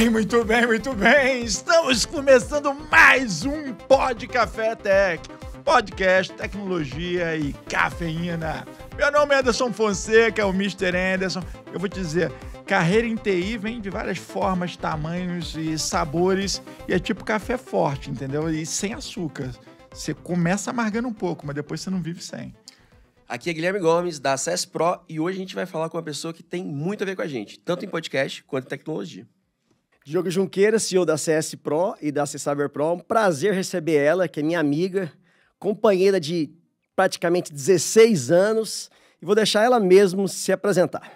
Muito bem, muito bem. Estamos começando mais um Pod Café Tech. Podcast, tecnologia e cafeína. Meu nome é Anderson Fonseca, é o Mr. Anderson. Eu vou te dizer, carreira em TI vem de várias formas, tamanhos e sabores. E é tipo café forte, entendeu? E sem açúcar. Você começa amargando um pouco, mas depois você não vive sem. Aqui é Guilherme Gomes, da CS Pro, e hoje a gente vai falar com uma pessoa que tem muito a ver com a gente, tanto em podcast quanto em tecnologia. Diogo Junqueira, CEO da CS Pro e da Cyber Pro. Um prazer receber ela, que é minha amiga, companheira de praticamente 16 anos. E vou deixar ela mesmo se apresentar.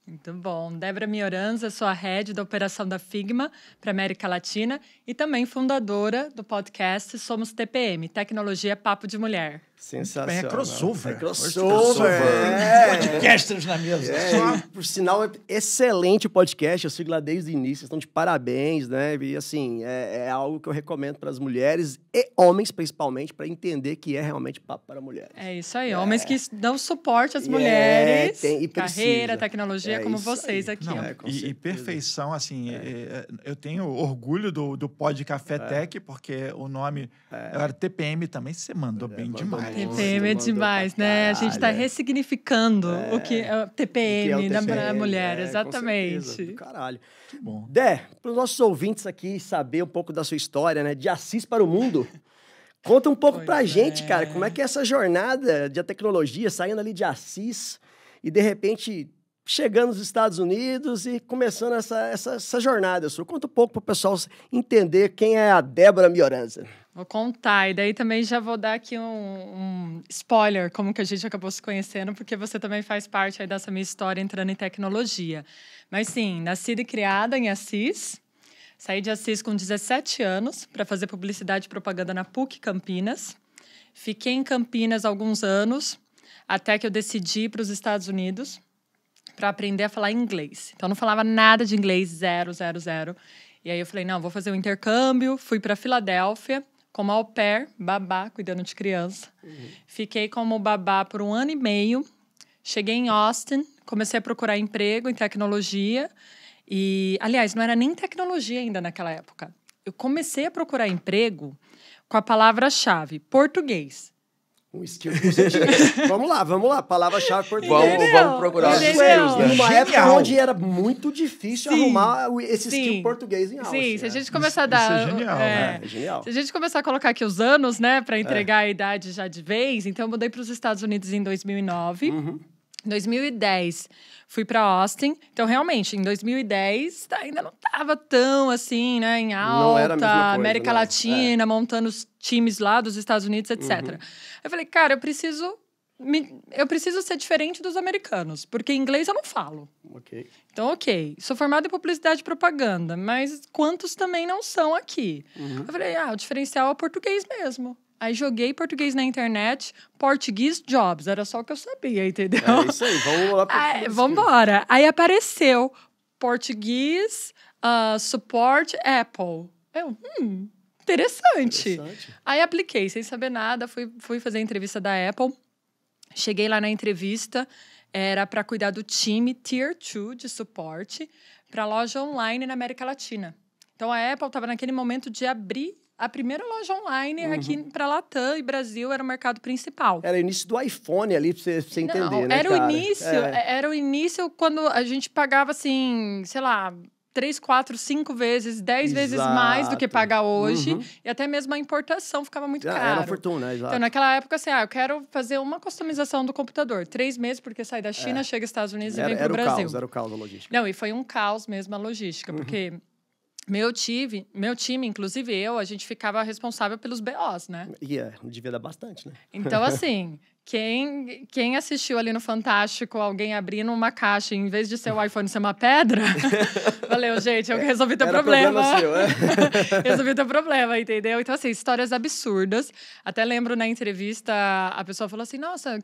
Muito bom. Débora Mioranza, sou a head da operação da Figma para América Latina e também fundadora do podcast Somos TPM, Tecnologia Papo de Mulher. Sensacional. É crossover. É crossover. Podcasters na mesa. Por sinal, é excelente o podcast. Eu sigo lá desde o início. Estão de parabéns, né? E assim, é algo que eu recomendo para as mulheres e homens, principalmente, para entender que é realmente papo para mulheres. É isso aí. Homens que dão suporte às mulheres, e carreira, tecnologia, como vocês aí. aqui. Não, e perfeição, assim, eu tenho orgulho do Pod Café Tech, porque o nome era TPM também, você mandou bem demais. TPM é demais, né? A gente está ressignificando o que é o TPM, da mulher, exatamente. Com certeza, do caralho. Que bom. Dé, para os nossos ouvintes aqui saber um pouco da sua história, né? De Assis para o mundo. Conta um pouco pra gente, cara, como é que é essa jornada de tecnologia, saindo ali de Assis e, de repente, chegando nos Estados Unidos e começando essa jornada sua. Conta um pouco para o pessoal entender quem é a Débora Mioranza. Vou contar, e daí também já vou dar aqui um spoiler, como que a gente acabou se conhecendo, porque você também faz parte aí dessa minha história entrando em tecnologia. Mas sim, nascida e criada em Assis, saí de Assis com 17 anos para fazer publicidade e propaganda na PUC Campinas. Fiquei em Campinas alguns anos, até que eu decidi ir para os Estados Unidos para aprender a falar inglês. Então, não falava nada de inglês, zero. E aí eu falei, não, vou fazer um intercâmbio, fui para Filadélfia, como au pair, babá, cuidando de criança. Fiquei como babá por 1 ano e meio. Cheguei em Austin, comecei a procurar emprego em tecnologia. E, aliás, não era nem tecnologia ainda naquela época. Eu comecei a procurar emprego com a palavra-chave, português. Um skill que você tinha. Vamos lá. Palavra-chave português. Vamos procurar os skills, né? Numa época onde era muito difícil arrumar esse skill português em Austin. Sim, se a gente começar a dar... Isso é genial, né? É genial. Se a gente começar a colocar aqui os anos, né, para entregar a idade já de vez, então eu mudei para os Estados Unidos em 2009. Em 2010, fui para Austin. Então, realmente, em 2010, ainda não estava tão assim, né, em alta, não era a mesma coisa, América Latina, montando os times lá dos Estados Unidos, etc. Eu falei, cara, eu preciso ser diferente dos americanos, porque inglês eu não falo. Ok. Então, ok, sou formada em publicidade e propaganda, mas quantos também não são aqui? Eu falei, o diferencial é o português mesmo. Aí joguei português na internet, Portuguese Jobs, era só o que eu sabia, entendeu? É isso aí, vamos lá. Vamos embora. Aí apareceu Portuguese Support Apple. Eu, interessante. Aí apliquei, sem saber nada, fui fazer a entrevista da Apple. Cheguei lá na entrevista, era para cuidar do time Tier 2 de suporte para loja online na América Latina. Então, a Apple estava naquele momento de abrir a primeira loja online aqui para Latam e Brasil, era o mercado principal. Era o início do iPhone ali, pra você entender, né, era cara? o início quando a gente pagava, assim, sei lá, 3, 4, 5 vezes, 10 vezes mais do que paga hoje. E até mesmo a importação ficava muito caro. Era uma fortuna, exato. Então, naquela época, assim, eu quero fazer uma customização do computador. 3 meses, porque sai da China, chega aos Estados Unidos e vem para o Brasil. Era o caos a logística. Não, e foi um caos mesmo a logística, porque meu time, inclusive a gente ficava responsável pelos BOs, né? Devia dar bastante, né? Então, assim, quem assistiu ali no Fantástico, alguém abrindo uma caixa, em vez de ser o iPhone ser uma pedra, valeu, gente, eu resolvi teu problema. Seu, Resolvi teu problema, entendeu? Então, assim, histórias absurdas. Até lembro na entrevista, a pessoa falou assim, nossa,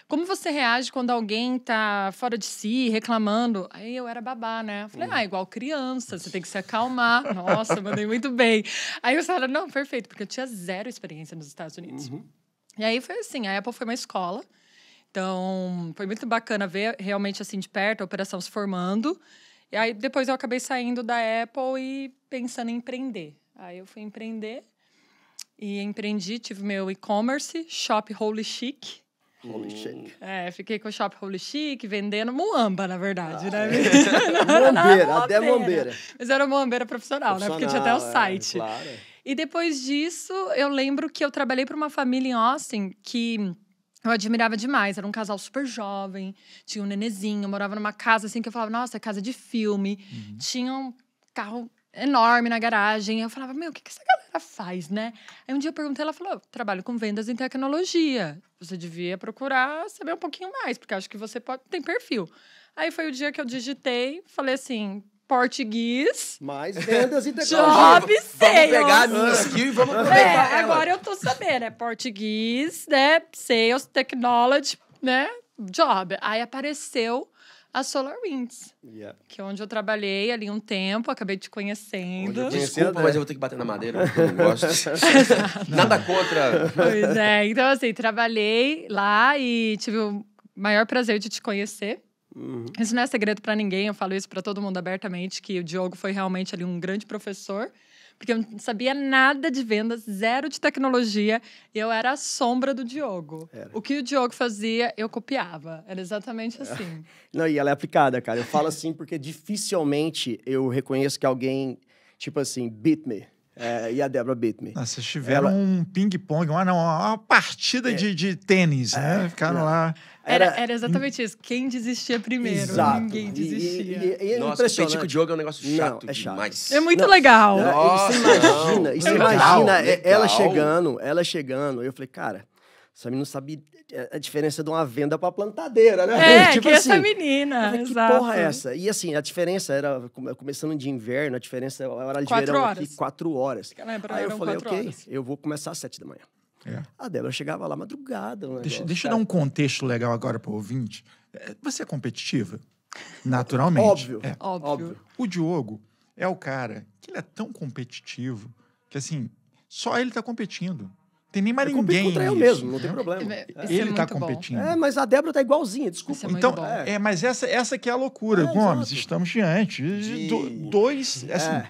como você reage quando alguém tá fora de si, reclamando? Aí eu era babá, né? Eu falei, igual criança, você tem que se acalmar. Nossa, mandei muito bem. Aí eu falei, não, perfeito, porque eu tinha 0 experiência nos Estados Unidos. E aí foi assim, a Apple foi uma escola. Então, foi muito bacana ver realmente assim de perto a operação se formando. E aí, depois eu acabei saindo da Apple e pensando em empreender. Aí eu fui empreender e empreendi, tive meu e-commerce, Shop Holy Chic. Holy shit. Fiquei com o Shop Holy Chic, vendendo muamba, na verdade, né? Muambeira, até muambeira. Mas era muambeira profissional, né? Porque tinha até o site. Claro. E depois disso, eu lembro que eu trabalhei para uma família em Austin que eu admirava demais. Era um casal super jovem, tinha um nenezinho, morava numa casa assim que eu falava, nossa, casa de filme. Tinha um carro enorme na garagem. Eu falava, meu, o que essa galera faz, né? Aí um dia eu perguntei, ela falou, trabalho com vendas em tecnologia. Você devia procurar saber um pouquinho mais, porque acho que você tem perfil. Aí foi o dia que eu digitei, falei assim, português, Mais vendas e tecnologia. job sales. Vamos pegar a minha skill e vamos aproveitar ela. Agora eu tô sabendo, é português, né? Sales, technology, né? Job. Aí apareceu a SolarWinds, que é onde eu trabalhei ali um tempo, acabei te conhecendo. Onde eu Desculpa, mas eu vou ter que bater na madeira, porque eu não gosto. Nada contra. Pois é, então assim, trabalhei lá e tive o maior prazer de te conhecer. Isso não é segredo pra ninguém, eu falo isso pra todo mundo abertamente, que o Diogo foi realmente ali um grande professor, porque eu não sabia nada de vendas, zero de tecnologia, e eu era a sombra do Diogo. O que o Diogo fazia, eu copiava. Era exatamente assim. Não, e ela é aplicada, cara. Eu falo assim porque dificilmente eu reconheço que alguém, tipo assim, beat me. E a Débora beat me. Nossa, vocês tiveram um ping-pong, uma partida de tênis, né? Ficaram lá. Era exatamente isso. Quem desistia primeiro? Exato. Ninguém desistia. E é Nossa, impressionante. competir com o Diogo é um negócio chato Não, é chato. demais. É muito legal. Nossa, E você legal, imagina legal. ela chegando. Eu falei, cara, essa menina não sabe a diferença de uma venda pra plantadeira, né? Que essa menina, falei, que exato. porra é essa? E assim, a diferença era, começando de inverno, a diferença era de 4 verão horas. aqui, 4 horas. Aí eu Eram falei, 4 ok, horas. eu vou começar às 7 da manhã. A Débora chegava lá madrugada. Deixa eu dar um contexto legal agora para o ouvinte. Você é competitiva? Naturalmente. Óbvio. Óbvio. O Diogo é o cara que ele é tão competitivo que, assim, só ele tá competindo. Tem nem mais Eu compito ninguém contra eu nisso, mesmo, não tem né? problema. Ele tá muito bom. competindo. Mas a Débora tá igualzinha, desculpa. Isso é muito Então, bom. mas essa que é a loucura, Gomes. exato. Estamos diante de dois, assim,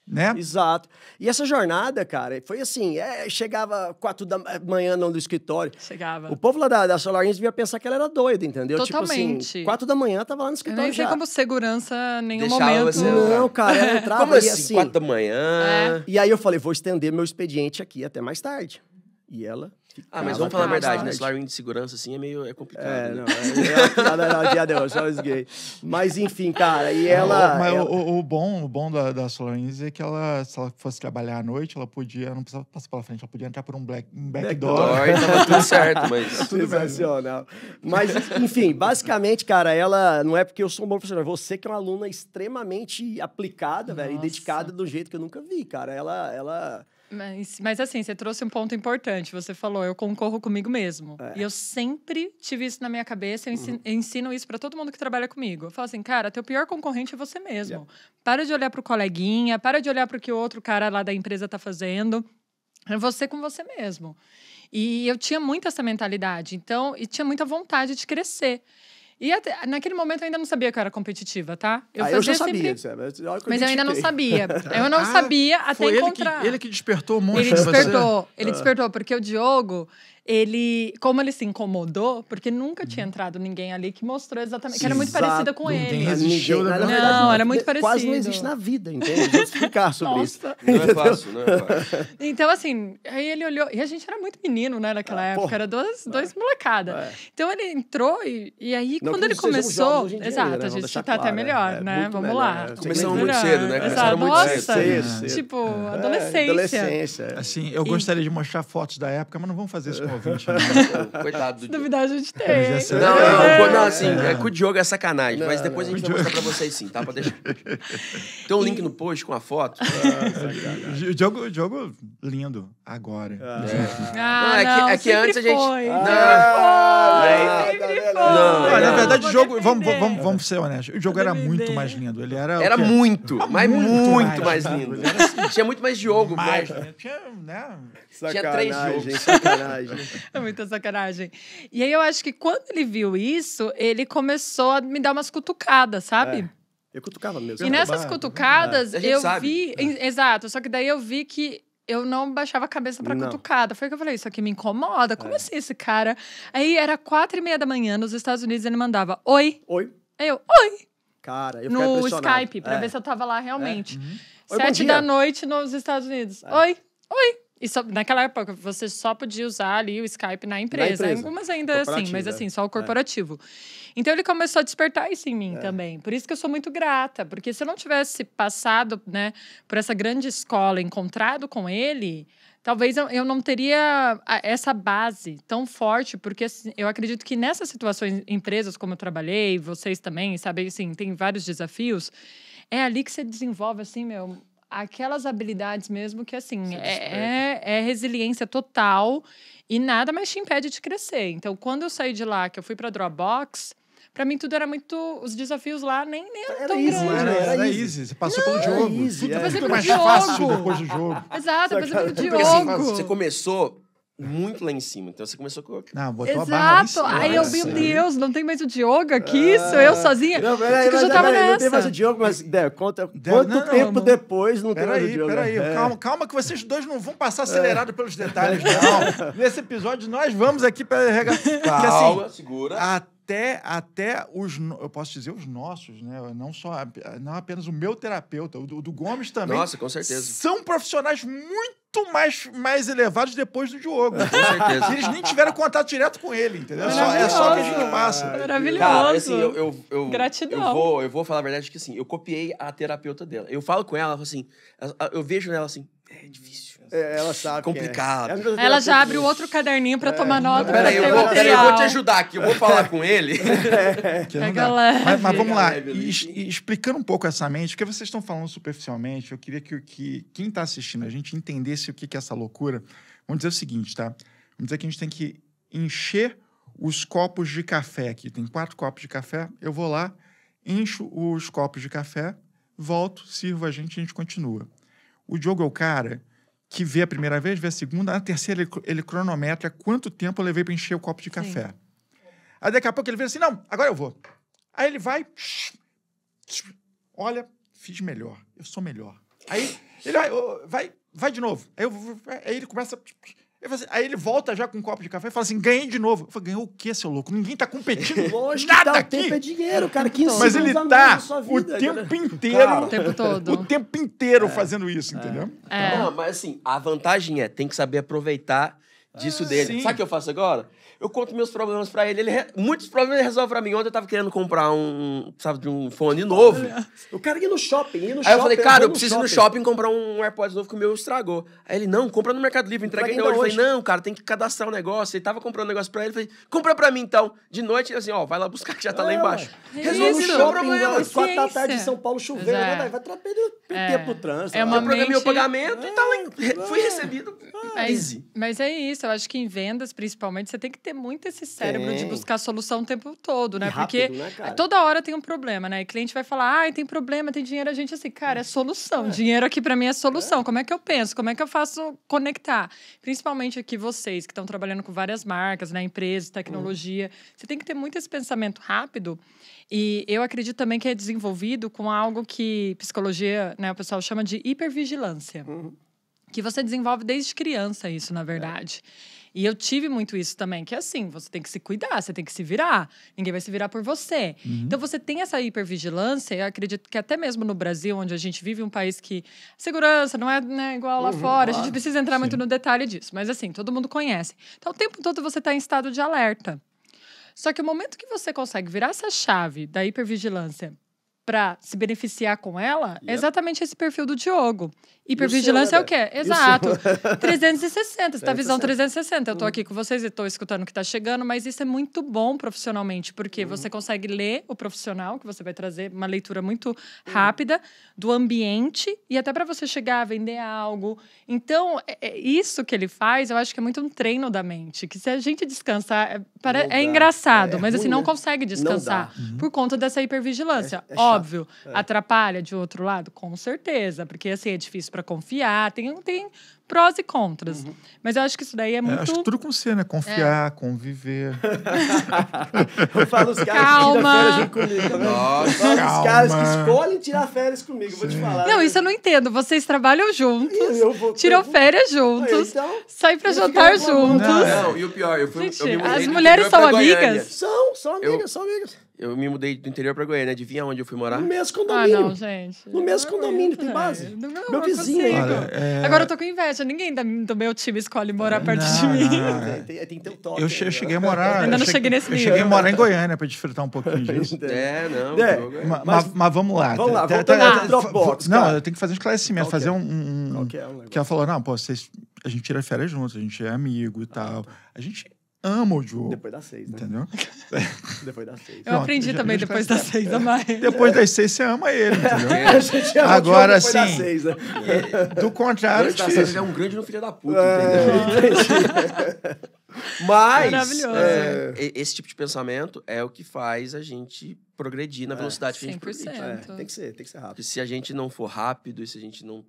né? Exato. E essa jornada, cara, foi assim, chegava 4 da manhã no escritório. Chegava. O povo lá da SolarWinds devia pensar que ela era doida, entendeu? Totalmente. Tipo assim, 4 da manhã tava lá no Eu escritório nem sei já. como segurança em nenhum Deixava momento. você- Não, cara, ela entrava Como e assim? assim... 4 da manhã? E aí eu falei, vou estender meu expediente aqui até mais tarde. E ela... Mas vamos falar a ficava verdade, mais né? tarde. SolarWinds de segurança, assim, é complicado. Não, né? piada, só os gay. Mas enfim, cara, e ela... Mas ela- o bom da SolarWinds é que ela, se ela fosse trabalhar à noite, ela podia, não precisava passar pela frente, ela podia entrar por um backdoor. Dói, tava tudo certo, mas... Sensacional. Mas, enfim, basicamente, cara, ela... Não é porque eu sou um bom professor, é você que é uma aluna extremamente aplicada, velho, e Nossa. dedicada do jeito que eu nunca vi, cara. Ela... Mas assim, você trouxe um ponto importante. Você falou, eu concorro comigo mesmo. E eu sempre tive isso na minha cabeça. Eu ensino isso pra todo mundo que trabalha comigo. Eu falo assim, cara, teu pior concorrente é você mesmo. Para de olhar pro coleguinha, para de olhar pro que o outro cara lá da empresa tá fazendo. É você com você mesmo. E eu tinha muito essa mentalidade. Então, e tinha muita vontade de crescer. E naquele momento eu ainda não sabia que eu era competitiva, tá? Eu já sabia. Mas eu ainda não sabia. Eu não sabia até Foi encontrar. ele que despertou um monte Ele de você. despertou. Ele despertou, porque o Diogo, como ele se incomodou, porque nunca tinha entrado ninguém ali que mostrou exatamente, que era muito Exato. parecida com Ninguém ele. resistiu. Na Não, verdade, era muito Quase parecido. não existe na vida, entende? Vou explicar sobre isso. Nossa. Não é fácil, não é fácil. Então, assim, aí ele olhou. E a gente era muito menino, né, naquela época. porra. Era dois molecada. Então ele entrou e aí, Não quando que ele eles sejam começou. jovens hoje em dia, exato, né? a Vamos gente deixar tá até claro, melhor, né? muito Vamos melhor. lá. Começamos Melhor. muito cedo, né? Exato. Começaram muito Nossa, cedo. tipo, adolescência. Adolescência. Assim, eu gostaria de mostrar fotos da época, mas não vamos fazer isso com o ouvinte. Né? Coitado do Se Diogo. duvidar, a gente tem. Mas essa- Não, assim, com o Diogo é sacanagem, mas depois a gente vai mostrar pra vocês sim, tá? Pra deixar. Tem um link no post com a foto. O Diogo lindo agora. Ah, Não, não, é que sempre antes a gente- foi. Sempre foi. Não, Ah, na verdade, vou o Diogo, defender. vamos ser honestos, o Diogo era muito mais lindo. Ele era Era o quê? muito, mas muito mais mais lindo. lindo. Era assim, Tinha muito mais Diogo, mais, mas... né? Tinha, né? Tinha 3 Sacanagem, jogos. sacanagem. É muita sacanagem. E aí eu acho que quando ele viu isso, ele começou a me dar umas cutucadas, sabe? Eu cutucava mesmo. E nessas cutucadas, A gente eu sabe. vi... Exato, só que daí eu vi que eu não baixava a cabeça pra Não. cutucada. Foi que eu falei, isso aqui me incomoda. Como assim esse cara? Aí era 4:30 da manhã, nos Estados Unidos, ele mandava, oi. Oi. Aí eu, oi. Cara, eu ficava No impressionado. Skype, pra ver se eu tava lá realmente. Oi, bom 7 dia. da noite nos Estados Unidos. Oi, oi. E naquela época, você só podia usar ali o Skype na empresa. Algumas ainda assim, mas assim, só o corporativo. Então, ele começou a despertar isso em mim também. Por isso que eu sou muito grata. Porque se eu não tivesse passado, né, por essa grande escola, encontrado com ele... Talvez eu não teria essa base tão forte, porque assim, eu acredito que nessas situações, empresas como eu trabalhei, vocês também, sabe, assim, tem vários desafios, é ali que você desenvolve, assim, aquelas habilidades mesmo que, assim, é resiliência total e nada mais te impede de crescer. Então, quando eu saí de lá, que eu fui para Dropbox... Pra mim, tudo era muito... Os desafios lá nem eram tão easy, grandes. Era easy. Você passou pelo jogo. easy, Tudo é. muito Pelo mais jogo. fácil depois do jogo. Exato, eu passei pelo Porque assim, Diogo. você começou muito lá em cima. Então, você começou com... Não, botou a barra ali em Exato. cima. Aí eu, meu Deus, não tem mais o Diogo aqui, sou eu sozinha. Não, peraí, Porque eu já tava não tem mais nessa. o Diogo, mas conta Não, quanto não, tempo não. depois não tem mais o Diogo. Peraí. Calma que vocês dois não vão passar acelerado pelos detalhes, não. Nesse episódio, nós vamos aqui para Calma, segura. Até os... Eu posso dizer os nossos, né? Não apenas o meu terapeuta, o do Gomes também. Nossa, com certeza. São profissionais muito mais elevados depois do Diogo. Com certeza. Eles nem tiveram contato direto com ele, entendeu? É só o que a gente passa. Maravilhoso. Cara, assim, eu Gratidão. Eu vou falar a verdade que, assim, eu copiei a terapeuta dela. Eu falo com ela, assim, eu vejo nela assim, é difícil. Ela sabe. Complicado. Ela já abre o outro caderninho pra tomar nota. Peraí, eu vou te ajudar aqui. Eu vou falar com ele. Que não Pega dá. leve. Mas vamos lá, Pega leve, e explicando um pouco essa mente, porque vocês estão falando superficialmente, eu queria que quem está assistindo a gente entendesse o que é essa loucura. Vamos dizer o seguinte, tá? Vamos dizer que a gente tem que encher os copos de café aqui. Tem 4 copos de café, eu vou lá, encho os copos de café, volto, sirvo a gente continua. O Diogo é o cara que vê a primeira vez, vê a segunda, na terceira ele cronometra quanto tempo eu levei para encher o copo de café. Aí daqui a pouco ele vê assim, não, agora eu vou. Aí ele vai, olha, fiz melhor, eu sou melhor. Aí ele vai de novo. Aí ele começa... Aí ele volta já com um copo de café e fala assim, ganhei de novo. Eu falei, ganhou o quê, seu louco? Ninguém tá competindo. Lógico nada que aqui. tempo é dinheiro, cara. 15 Mas ele segundos tá da sua o vida, tempo cara. inteiro... Cara, O tempo todo. O tempo inteiro fazendo isso, entendeu? Não, mas assim, a vantagem tem que saber aproveitar disso dele. sim. Sabe o que eu faço agora? Eu conto meus problemas pra ele. Muitos problemas ele resolve pra mim. Ontem eu tava querendo comprar um fone novo. O cara ia no shopping, Aí eu falei, cara, eu preciso ir no shopping comprar um AirPods novo que o meu estragou. Aí ele, não, compra no Mercado Livre, entrega ainda hoje. Eu falei, não, cara, tem que cadastrar um negócio. Ele tava comprando um negócio pra ele. Eu falei, compra pra mim então. De noite, assim, ó, vai lá buscar que já tá lá embaixo. Resolve o Isso, shopping, problema. às 4 da tarde em Ciência. São Paulo chovendo, Exato. né? Vai perder tempo no trânsito. É lá. uma Eu programei o mente- pagamento e tá lá. Fui recebido. Easy. Mas é isso, eu acho que em vendas, principalmente, você tem que ter muito esse cérebro de Tem. buscar solução o tempo todo, né? E rápido, Porque né, cara? toda hora tem um problema, né? E cliente vai falar, ai, tem problema, tem dinheiro. A gente assim, cara, é solução. Dinheiro aqui pra mim é solução. Como é que eu penso? Como é que eu faço conectar? Principalmente aqui vocês que estão trabalhando com várias marcas, né? Empresas, tecnologia. Você tem que ter muito esse pensamento rápido. E eu acredito também que é desenvolvido com algo que psicologia, né? O pessoal chama de hipervigilância. Que você desenvolve desde criança isso, na verdade. E eu tive muito isso também, que é assim, você tem que se cuidar, você tem que se virar. Ninguém vai se virar por você. Então, você tem essa hipervigilância, eu acredito que até mesmo no Brasil, onde a gente vive um país que... Segurança não é, né, igual lá fora, a gente precisa entrar muito no detalhe disso. Mas assim, todo mundo conhece. Então, o tempo todo você está em estado de alerta. Só que o momento que você consegue virar essa chave da hipervigilância para se beneficiar com ela, é exatamente esse perfil do Diogo. Hipervigilância é o quê? Exato. 360, você tá visão 360. Eu tô aqui com vocês e tô escutando o que tá chegando, mas isso é muito bom profissionalmente, porque você consegue ler o profissional, que você vai trazer uma leitura muito rápida do ambiente e até para você chegar a vender algo. Então, isso que ele faz, eu acho que é muito um treino da mente, que se a gente descansar, é engraçado, mas assim, ruim, não né? consegue descansar Não por conta dessa hipervigilância. É Óbvio. óbvio. Atrapalha de outro lado? Com certeza. Porque, assim, é difícil para confiar. Tem prós e contras. Mas eu acho que isso daí é muito... Acho que tudo com você, né? Confiar, conviver. Eu falo os caras Calma. que tiram férias junto comigo. Tá vendo? Nossa, Eu falo os caras que calma. escolhem tirar férias comigo, vou te falar. Não, isso eu não entendo. Vocês trabalham juntos, Eu vou- tiram férias juntos, Então, saem pra eu jantar fico com a mão. juntos. Não, e o pior, eu Gente, me mudei as do mulheres interior são pra Goiânia. amigas? São amigas, são amigas. Eu me mudei do interior pra Goiânia. Adivinha onde eu fui morar? No mesmo Ah, condomínio. não, gente. No mesmo condomínio, tem base. Não, Meu vizinho consigo. ainda. Olha, Agora eu tô com inveja. Ninguém do meu time escolhe morar perto de mim. Tem que ter um toque. Eu cheguei a morar... Ainda não eu cheguei nesse Eu nível. cheguei a morar em Goiânia pra desfrutar um pouquinho disso. Não. É. jogo é- Mas vamos lá. Vamos lá, voltando ao Dropbox, Não, cara. eu tenho que fazer um esclarecimento, Qual que fazer é? um... Qual que é o negócio? Que ela falou, não, pô, a gente tira férias juntos, a gente é amigo e tal. A gente ama o Diogo, Depois das 6, né? entendeu? Depois das 6. Eu Pronto, aprendi já- também já depois das 6 a mais. Depois das 6 você ama ele, entendeu? A gente ama Agora o Diogo depois das sim. 6, né? Do contrário, é Depois da série, ele difícil. é um grande no filho da puta, entendeu? Mas... Maravilhoso. Esse tipo de pensamento é o que faz a gente progredir na velocidade que a gente progride. 100%. Tem que ser rápido. Porque se a gente não for rápido e se a gente não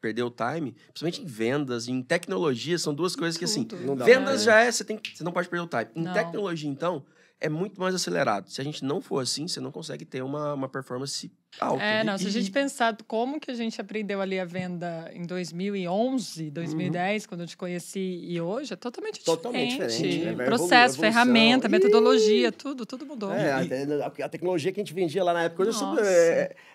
perder o time, principalmente em vendas e em tecnologia, são duas coisas que, assim, Tudo. Não dá vendas pra- já você não pode perder o time. Em Não. tecnologia, então, é muito mais acelerado. Se a gente não for assim, você não consegue ter uma performance alta. Não, se a gente E- pensar como que a gente aprendeu ali a venda em 2011, 2010, quando eu te conheci, e hoje, é totalmente diferente, né? Processo, Evolução. ferramenta, Ih! metodologia, tudo mudou. A tecnologia que a gente vendia lá na época hoje Nossa.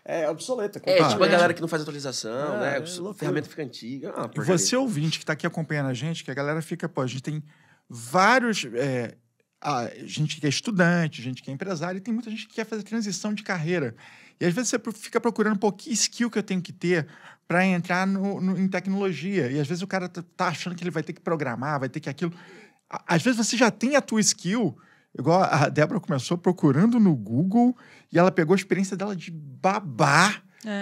é obsoleta. tipo a completamente. galera que não faz atualização, né? A loucura. ferramenta fica antiga. Ah, E porcaria. você, ouvinte, que tá aqui acompanhando a gente, que a galera fica, pô, a gente tem vários... gente que é estudante, gente que é empresário, e tem muita gente que quer fazer transição de carreira. E às vezes você fica procurando, pô, que skill que eu tenho que ter para entrar em tecnologia. E às vezes o cara tá achando que ele vai ter que programar, vai ter que aquilo. Às vezes você já tem a tua skill, igual a Débora começou procurando no Google, e ela pegou a experiência dela de babá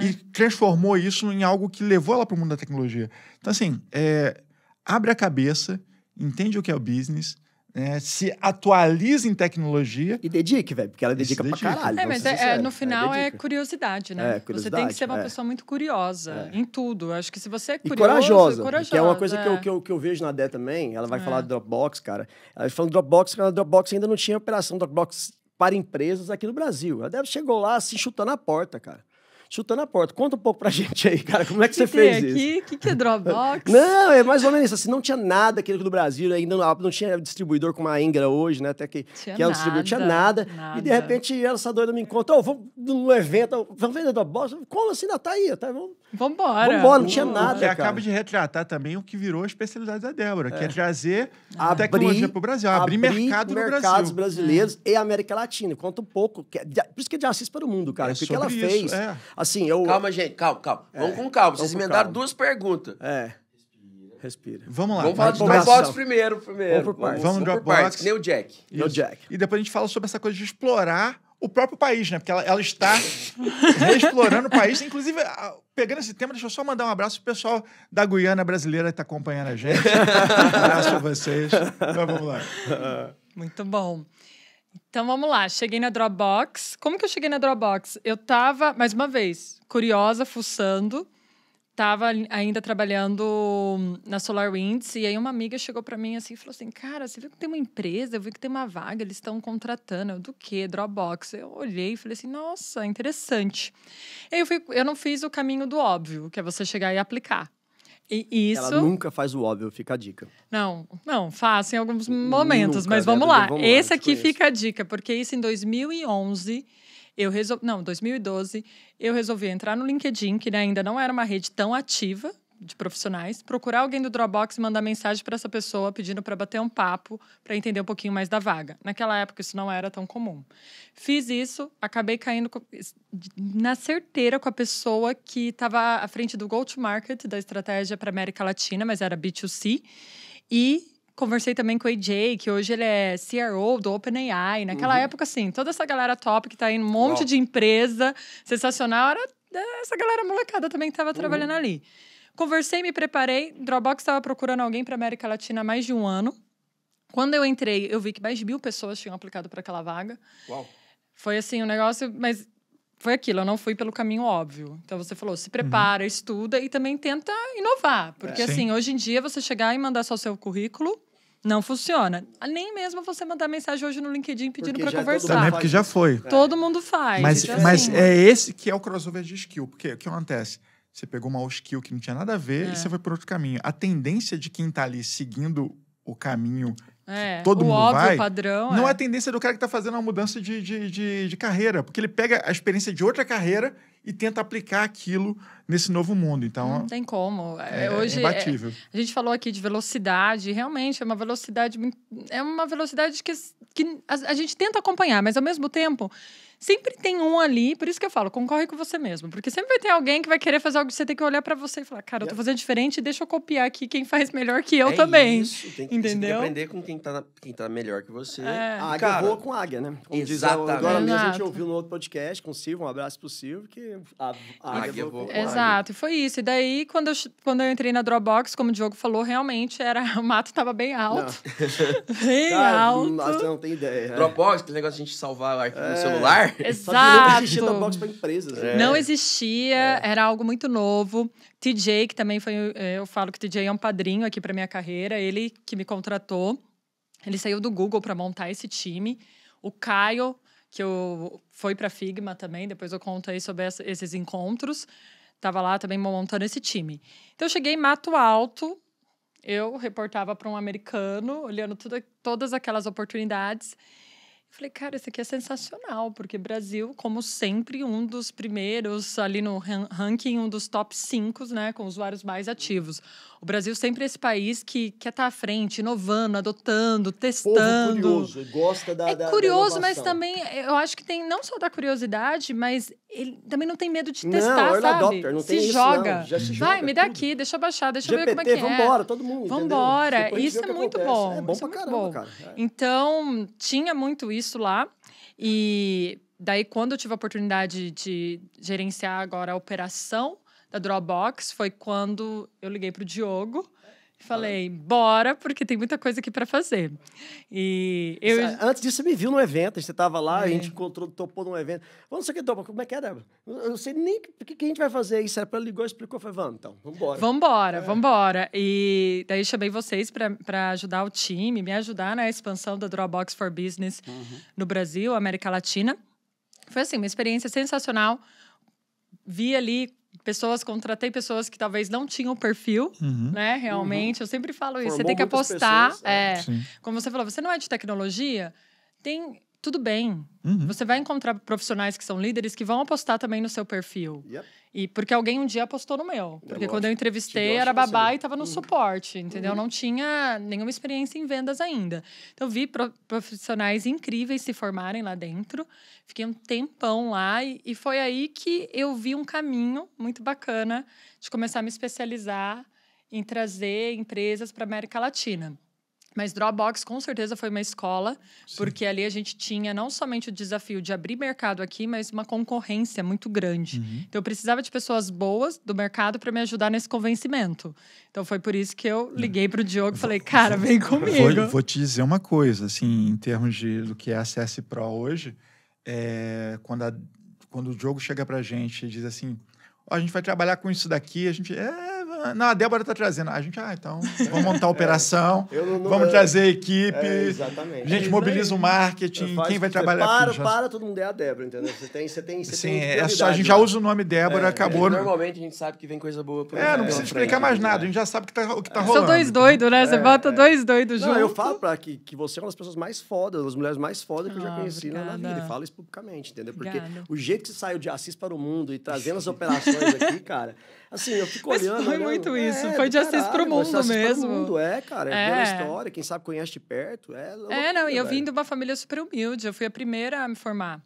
e transformou isso em algo que levou ela para o mundo da tecnologia. Então, assim, abre a cabeça, entende o que é o business, se atualiza em tecnologia. E dedique, velho, porque ela dedica pra dedica. caralho. Mas vamos ser sinceros. no final é dedica. curiosidade, né? É, Você tem que curiosidade, ser uma pessoa muito curiosa em tudo. Eu acho que se você é E curioso, corajosa, que é uma coisa que eu vejo na Dé também. Ela vai falar do Dropbox, cara. Ela falando Dropbox, porque a Dropbox ainda não tinha operação Dropbox para empresas aqui no Brasil. A Dé chegou lá, assim, chutando a porta, cara. Chutando a porta. Conta um pouco pra gente aí, cara. Como é que você fez isso? O que é Dropbox? Não, é mais ou menos isso. Assim, não tinha nada aqui no Brasil, ainda não tinha distribuidor como a Ingra hoje, né? Até que é um distribuidor, tinha nada. E de repente essa doida me encontra, vamos num evento, vamos vender Dropbox? Como assim? Ainda tá aí, tá? Vambora. Vambora, não tinha nada, Que cara. acaba de retratar também o que virou a especialidade da Débora, que é trazer Abrir tecnologia para o Brasil, abrir mercado no mercados Brasil. brasileiros e América Latina. Conta um pouco. Por isso que é de Assis para o mundo, cara. É O que ela sobre fez. isso, Assim, eu... Calma, gente, calma. Vamos com calma. Vocês Vamos com emendaram calma. duas perguntas. Respira. Vamos lá. Vamos falar de empolgação. Dropbox primeiro. Vamos por partes. Vamos por Dropbox. partes, que nem o Jack. Meu Isso. Jack. E depois a gente fala sobre essa coisa de explorar o próprio país, né? Porque ela está reexplorando o país. Inclusive, pegando esse tema, deixa eu só mandar um abraço pro pessoal da Guiana brasileira que está acompanhando a gente. Um abraço a vocês. Então, vamos lá. Muito bom. Então, vamos lá. Cheguei na Dropbox. Como que eu cheguei na Dropbox? Eu tava, mais uma vez, curiosa, fuçando. Tava ainda trabalhando na SolarWinds. E aí uma amiga chegou pra mim assim e falou assim, cara, você viu que tem uma empresa? Eu vi que tem uma vaga, eles estão contratando. Eu, do quê? Dropbox. Eu olhei e falei assim, nossa, interessante. E aí eu não fiz o caminho do óbvio, que é você chegar e aplicar. E isso... Ela nunca faz o óbvio, fica a dica. Não, faço em alguns momentos, Nunca, mas né? vamos lá. Vamos lá, Esse te aqui conheço. fica a dica, porque isso em 2011, 2012, eu resolvi entrar no LinkedIn, que ainda não era uma rede tão ativa de profissionais, procurar alguém do Dropbox e mandar mensagem para essa pessoa pedindo para bater um papo, para entender um pouquinho mais da vaga. Naquela época isso não era tão comum. Fiz isso, acabei caindo na certeira com a pessoa que estava à frente do go-to-market da estratégia para América Latina, mas era B2C, e conversei também com o AJ, que hoje ele é CRO do OpenAI. Naquela época, assim, toda essa galera top que tá aí, um monte de empresa sensacional, era essa galera molecada também que estava trabalhando ali. Conversei, me preparei. Dropbox estava procurando alguém para América Latina há mais de um ano. Quando eu entrei, eu vi que mais de 1.000 pessoas tinham aplicado para aquela vaga. Uau. Foi assim, um negócio... Mas foi aquilo, eu não fui pelo caminho óbvio. Então, você falou, se prepara, estuda e também tenta inovar. Porque, assim, hoje em dia, você chegar e mandar só o seu currículo, não funciona. Nem mesmo você mandar mensagem hoje no LinkedIn pedindo para conversar. Também porque já foi. Todo mundo faz. Mas é esse que é o crossover de skill. Porque o que acontece? Você pegou uma skill que não tinha nada a ver e você foi por outro caminho. A tendência de quem tá ali seguindo o caminho todo mundo óbvio, vai, padrão, não é a tendência do cara que tá fazendo uma mudança de carreira. Porque ele pega a experiência de outra carreira e tenta aplicar aquilo nesse novo mundo. Então, não tem como. Hoje, imbatível. A gente falou aqui de velocidade. Realmente, é uma velocidade que a gente tenta acompanhar, mas, ao mesmo tempo, sempre tem um ali, por isso que eu falo, concorre com você mesmo. Porque sempre vai ter alguém que vai querer fazer algo que você tem que olhar pra você e falar, cara, eu tô fazendo diferente, deixa eu copiar aqui quem faz melhor que eu também. Isso, tem que aprender com quem tá melhor que você. A águia voa com águia, né? Exatamente. Agora mesmo a gente ouviu no outro podcast com o Silvio, um abraço pro Silvio, que a águia voa com Exato, e foi isso. E daí, quando eu entrei na Dropbox, como o Diogo falou, realmente o mato tava bem alto. Bem alto. Você não tem ideia. Dropbox, aquele negócio de a gente salvar o arquivo no celular. Exato. Não existia Dropbox para empresas. Não existia, era algo muito novo. TJ, que também foi... Eu falo que o TJ é um padrinho aqui para minha carreira. Ele que me contratou. Ele saiu do Google para montar esse time. O Caio, que foi para Figma também. Depois eu conto aí sobre esses encontros. Estava lá também montando esse time. Então, eu cheguei em Mato Alto. Eu reportava para um americano, olhando todas aquelas oportunidades. Falei, cara, isso aqui é sensacional, porque Brasil, como sempre, um dos primeiros ali no ranking, um dos top 5, né, com usuários mais ativos. O Brasil sempre é esse país que quer estar à frente, inovando, adotando, testando. Povo curioso, gosta da curioso, da mas também, eu acho que tem não só da curiosidade, mas ele também não tem medo de testar, sabe? Adopter, não tem se isso, joga. Não. Já se joga. Vai, me dá aqui, deixa eu baixar, deixa eu ver como é que é. Vambora, todo mundo, vambora. Isso é muito bom. É bom pra caramba, cara. Então, tinha muito isso lá. E daí, quando eu tive a oportunidade de gerenciar agora a operação da Dropbox, foi quando eu liguei pro Diogo e falei, bora, porque tem muita coisa aqui para fazer. E antes disso, você me viu no evento, você estava lá, a gente topou num evento. Vamos, você quer topar? Como é que é, Débora? Eu não sei nem o que a gente vai fazer isso. Ela ligou e explicou, falei, vamos, então, vambora. Vambora. E daí chamei vocês para ajudar o time, me ajudar na expansão da Dropbox for Business no Brasil, América Latina. Foi assim, uma experiência sensacional. Vi ali contratei pessoas que talvez não tinham perfil, né? Realmente, eu sempre falo isso. Você tem que apostar. Como você falou, você não é de tecnologia, tudo bem. Você vai encontrar profissionais que são líderes que vão apostar também no seu perfil. E porque alguém um dia apostou no meu. Porque quando eu entrevistei, era babá e estava no suporte, entendeu? Não tinha nenhuma experiência em vendas ainda. Então, eu vi profissionais incríveis se formarem lá dentro. Fiquei um tempão lá e foi aí que eu vi um caminho muito bacana de começar a me especializar em trazer empresas para a América Latina. Mas Dropbox, com certeza, foi uma escola, porque ali a gente tinha não somente o desafio de abrir mercado aqui, mas uma concorrência muito grande. Então, eu precisava de pessoas boas do mercado para me ajudar nesse convencimento. Então, foi por isso que eu liguei para o Diogo e falei, cara, vem comigo. Vou te dizer uma coisa, assim, em termos do que é a CS Pro hoje, quando o Diogo chega para a gente e diz assim, a gente vai trabalhar com isso daqui, a gente... Não, a Débora tá trazendo. A gente, então, vamos montar a operação, vamos trazer a equipe. Exatamente. A gente mobiliza o marketing, quem vai trabalhar... Todo mundo é a Débora, entendeu? Você tem a gente já usa o nome Débora, acabou. Normalmente a gente sabe que vem coisa boa. Não precisa explicar mais nada, a gente já sabe o que tá rolando. São dois doidos, né? Você bota dois doidos juntos. Eu falo que você é uma das pessoas mais fodas, das mulheres mais fodas que eu já conheci na vida. E falo isso publicamente, entendeu? Porque o jeito que você saiu de Assis para o mundo e trazendo as operações aqui, cara... Assim, eu fico olhando... Foi muito isso. Foi de Assis pro mundo mesmo. Pro mundo, cara. É boa história. Quem sabe conhece de perto. E eu vim de uma família super humilde. Eu fui a primeira a me formar.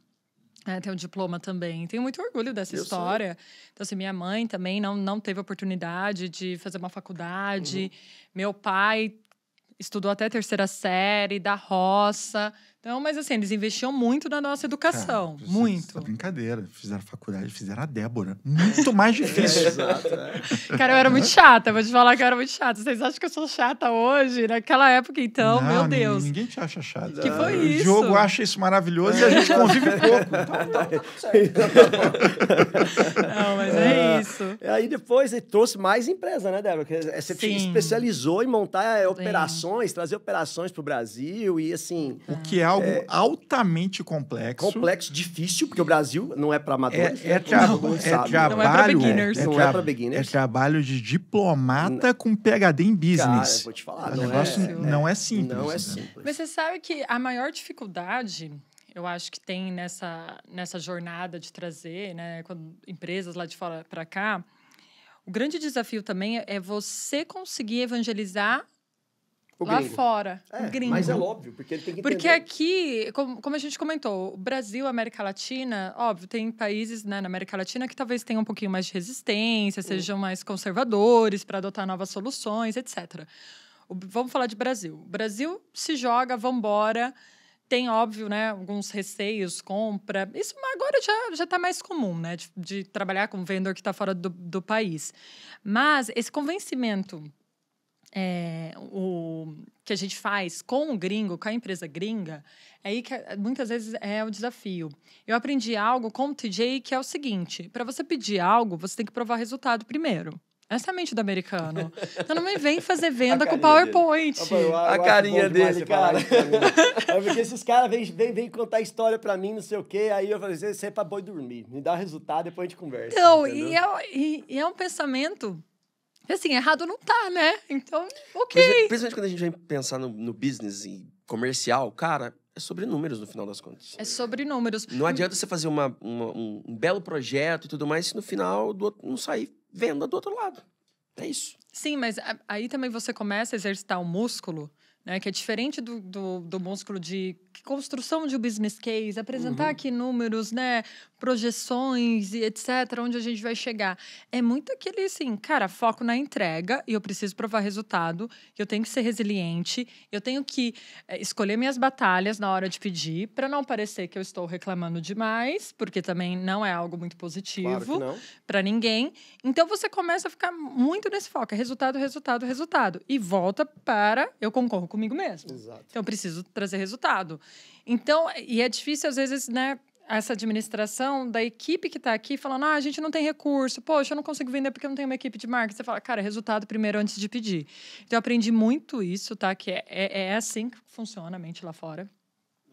Tenho um diploma também. Tenho muito orgulho dessa história. Então, assim, minha mãe também não teve oportunidade de fazer uma faculdade. Meu pai... estudou até 3ª série, da roça. Então, mas assim, eles investiam muito na nossa educação. Cara, muito. É brincadeira. Fizeram faculdade, fizeram a Débora. Muito mais difícil. Exato, Cara, eu era muito chata. Vou te falar que eu era muito chata. Vocês acham que eu sou chata hoje? Naquela época, então, Não, meu Deus. Ninguém te acha chato. Que foi O isso? Diogo acha isso maravilhoso e a gente convive pouco. Não, mas é isso. Aí depois ele trouxe mais empresa, né, Débora? Porque você Sim. especializou em montar operações, trazer operações para o Brasil e assim... O que é algo altamente complexo. Complexo, difícil, porque o Brasil não é para amadores. É trabalho. Não é pra beginners. Não é pra beginners. É trabalho de diplomata com PhD em business. Cara, vou te falar, O não negócio não é simples. Não é né? simples. Mas você sabe que a maior dificuldade, eu acho que tem nessa jornada de trazer, né, empresas lá de fora para cá, o grande desafio também é você conseguir evangelizar lá fora, o gringo. Mas é óbvio, porque ele tem que entender. Porque aqui, como a gente comentou, o Brasil, a América Latina, óbvio, tem países, né, na América Latina que talvez tenham um pouquinho mais de resistência, sejam mais conservadores para adotar novas soluções, etc. Vamos falar de Brasil. O Brasil se joga, vambora. Tem, óbvio, né, alguns receios, compra. Isso agora já está mais comum, né, de trabalhar com um vendedor que está fora do país. Mas esse convencimento que a gente faz com o gringo, com a empresa gringa, é aí que muitas vezes é o desafio. Eu aprendi algo com o TJ que é o seguinte: para você pedir algo, você tem que provar resultado primeiro. Essa é a mente do americano. Então não me vem fazer venda com PowerPoint. A carinha dele, cara. É porque esses caras vêm contar história pra mim, não sei o quê, aí eu falei, isso é pra boi dormir. Me dá o resultado, depois a gente conversa. Então, e é um pensamento... Assim, errado não tá, né? Então, ok. Mas, principalmente quando a gente vem pensar no business e comercial, cara, é sobre números no final das contas. É sobre números. Não adianta você fazer um belo projeto e tudo mais se no final não sair venda do outro lado. É isso. Sim, mas aí também você começa a exercitar o músculo, né? Que é diferente do músculo de construção de um business case, apresentar aqui números, né? Projeções e etc., onde a gente vai chegar. É muito aquele, assim, cara, foco na entrega e eu preciso provar resultado, eu tenho que ser resiliente, eu tenho que escolher minhas batalhas na hora de pedir, para não parecer que eu estou reclamando demais, porque também não é algo muito positivo para ninguém. Então, você começa a ficar muito nesse foco, é resultado, resultado, resultado. E volta para eu concorro comigo mesmo. Exato. Então, eu preciso trazer resultado. Então, e é difícil, às vezes, né, essa administração da equipe que está aqui falando, a gente não tem recurso, poxa, eu não consigo vender porque eu não tenho uma equipe de marketing. Você fala, cara, resultado primeiro antes de pedir. Então, eu aprendi muito isso, tá? Que é assim que funciona a mente lá fora.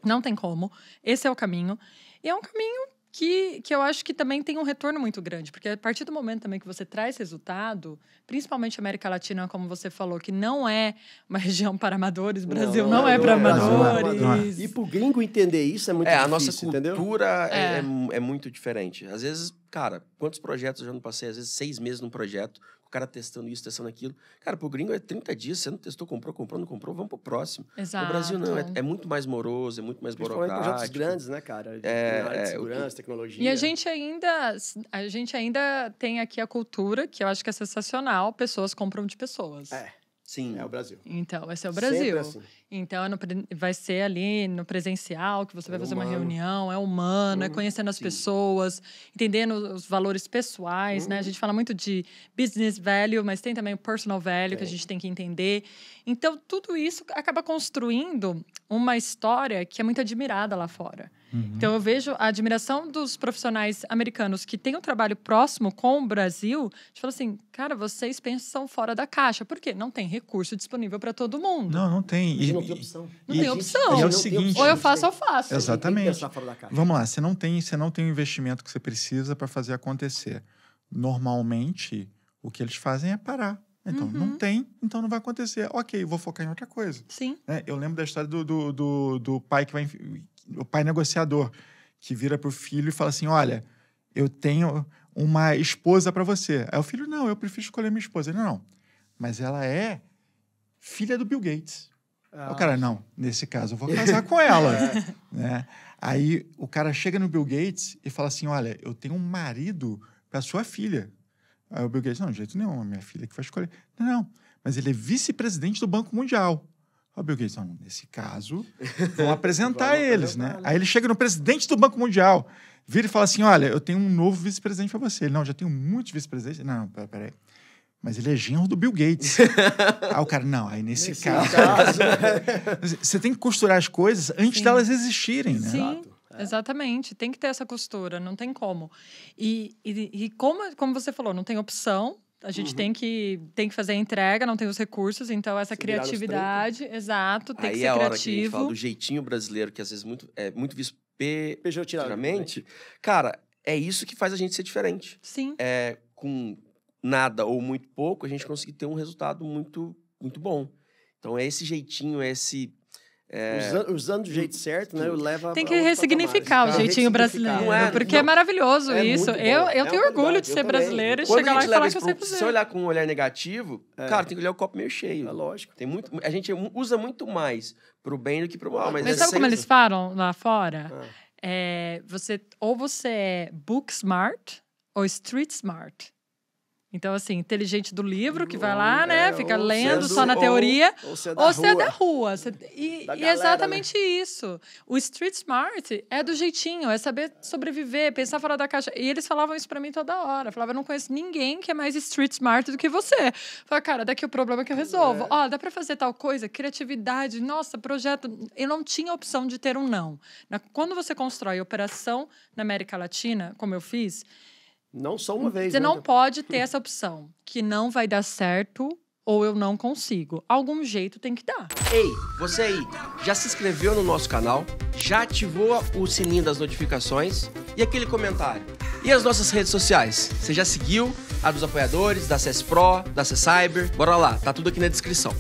Não tem como. Esse é o caminho. E é um caminho que eu acho que também tem um retorno muito grande, porque a partir do momento também que você traz resultado, principalmente a América Latina, como você falou, que não é uma região para amadores, o Brasil não é para amadores. E pro gringo entender isso é muito difícil, a nossa cultura entendeu? é muito diferente. Às vezes, cara, quantos projetos eu já não passei? Às vezes 6 meses num projeto, o cara testando isso, testando aquilo. Cara, pro gringo é 30 dias, você não testou, comprou, não comprou, vamos pro próximo. Exato. No Brasil não, é muito mais moroso, é muito mais burocrático. Projetos grandes, né, cara? Na área de segurança, tecnologia. E a gente ainda tem aqui a cultura, que eu acho que é sensacional, pessoas compram de pessoas. Sim. É o Brasil. Então, esse é o Brasil. Sempre assim. Então, vai ser ali no presencial, que você vai fazer uma reunião, é humano, é conhecendo as pessoas, entendendo os valores pessoais, né? A gente fala muito de business value, mas tem também o personal value, que a gente tem que entender. Então, tudo isso acaba construindo uma história que é muito admirada lá fora. Então, eu vejo a admiração dos profissionais americanos que têm um trabalho próximo com o Brasil. A gente fala assim, cara, vocês pensam fora da caixa. Por quê? Não tem recurso disponível para todo mundo. Não tem. Não tem opção. Não tem opção. E é o seguinte... Ou eu faço ou faço. Exatamente. Tem que pensar fora da caixa. Vamos lá, você não tem o investimento que você precisa para fazer acontecer. Normalmente, o que eles fazem é parar. Então, não tem, então não vai acontecer. Ok, vou focar em outra coisa. Sim. Eu lembro da história do pai que vai... O pai negociador, que vira pro filho e fala assim, olha, eu tenho uma esposa para você. Aí o filho, não, eu prefiro escolher minha esposa. Ele, não, mas ela é filha do Bill Gates. O cara, não, nesse caso eu vou casar com ela. Né? Aí o cara chega no Bill Gates e fala assim, olha, eu tenho um marido para sua filha. Aí o Bill Gates, não, de jeito nenhum, a minha filha que vai escolher. Não, mas ele é vice-presidente do Banco Mundial. Ó, Bill Gates, não, nesse caso, vão apresentar eles, né? Aí ele chega no presidente do Banco Mundial, vira e fala assim, olha, eu tenho um novo vice-presidente para você. Ele, não, já tenho muitos vice-presidentes. Não, peraí. Mas ele é genro do Bill Gates. Aí o cara, não, aí nesse caso... Você tem que costurar as coisas antes delas existirem, né? Sim, exatamente. Tem que ter essa costura, não tem como. E como você falou, não tem opção. A gente tem que fazer a entrega, não tem os recursos, então essa criatividade, exato, tem que ser criativo. Aí é a hora que a gente fala do jeitinho brasileiro, que às vezes é muito visto pejorativamente. Cara, é isso que faz a gente ser diferente. Sim. Com nada ou muito pouco, a gente conseguir ter um resultado muito, muito bom. Então é esse jeitinho, usando do jeito certo, né? Tem que ressignificar o jeitinho brasileiro. Porque é maravilhoso isso. Eu tenho orgulho de ser brasileiro e chegar lá e falar que eu sei fazer. Se olhar com um olhar negativo, cara, tem que olhar o copo meio cheio. É lógico. A gente usa muito mais pro bem do que pro mal. Mas sabe como eles falam lá fora? Você é book smart ou street smart. Então, assim, inteligente do livro, que vai lá, né? Fica lendo só na teoria. Ou você é da rua. E é exatamente isso. O street smart é do jeitinho, é saber sobreviver, pensar fora da caixa. E eles falavam isso pra mim toda hora. Falavam, eu não conheço ninguém que é mais street smart do que você. Falei, cara, daqui o problema que eu resolvo. Ó, dá pra fazer tal coisa? Criatividade, nossa, projeto. Eu não tinha opção de ter um não. Quando você constrói operação na América Latina, como eu fiz... Não só uma vez. Você não pode ter essa opção, que não vai dar certo ou eu não consigo. Algum jeito tem que dar. Ei, você aí, já se inscreveu no nosso canal? Já ativou o sininho das notificações? E aquele comentário? E as nossas redes sociais? Você já seguiu a dos apoiadores, da CS Pro, da CS Cyber? Bora lá, tá tudo aqui na descrição.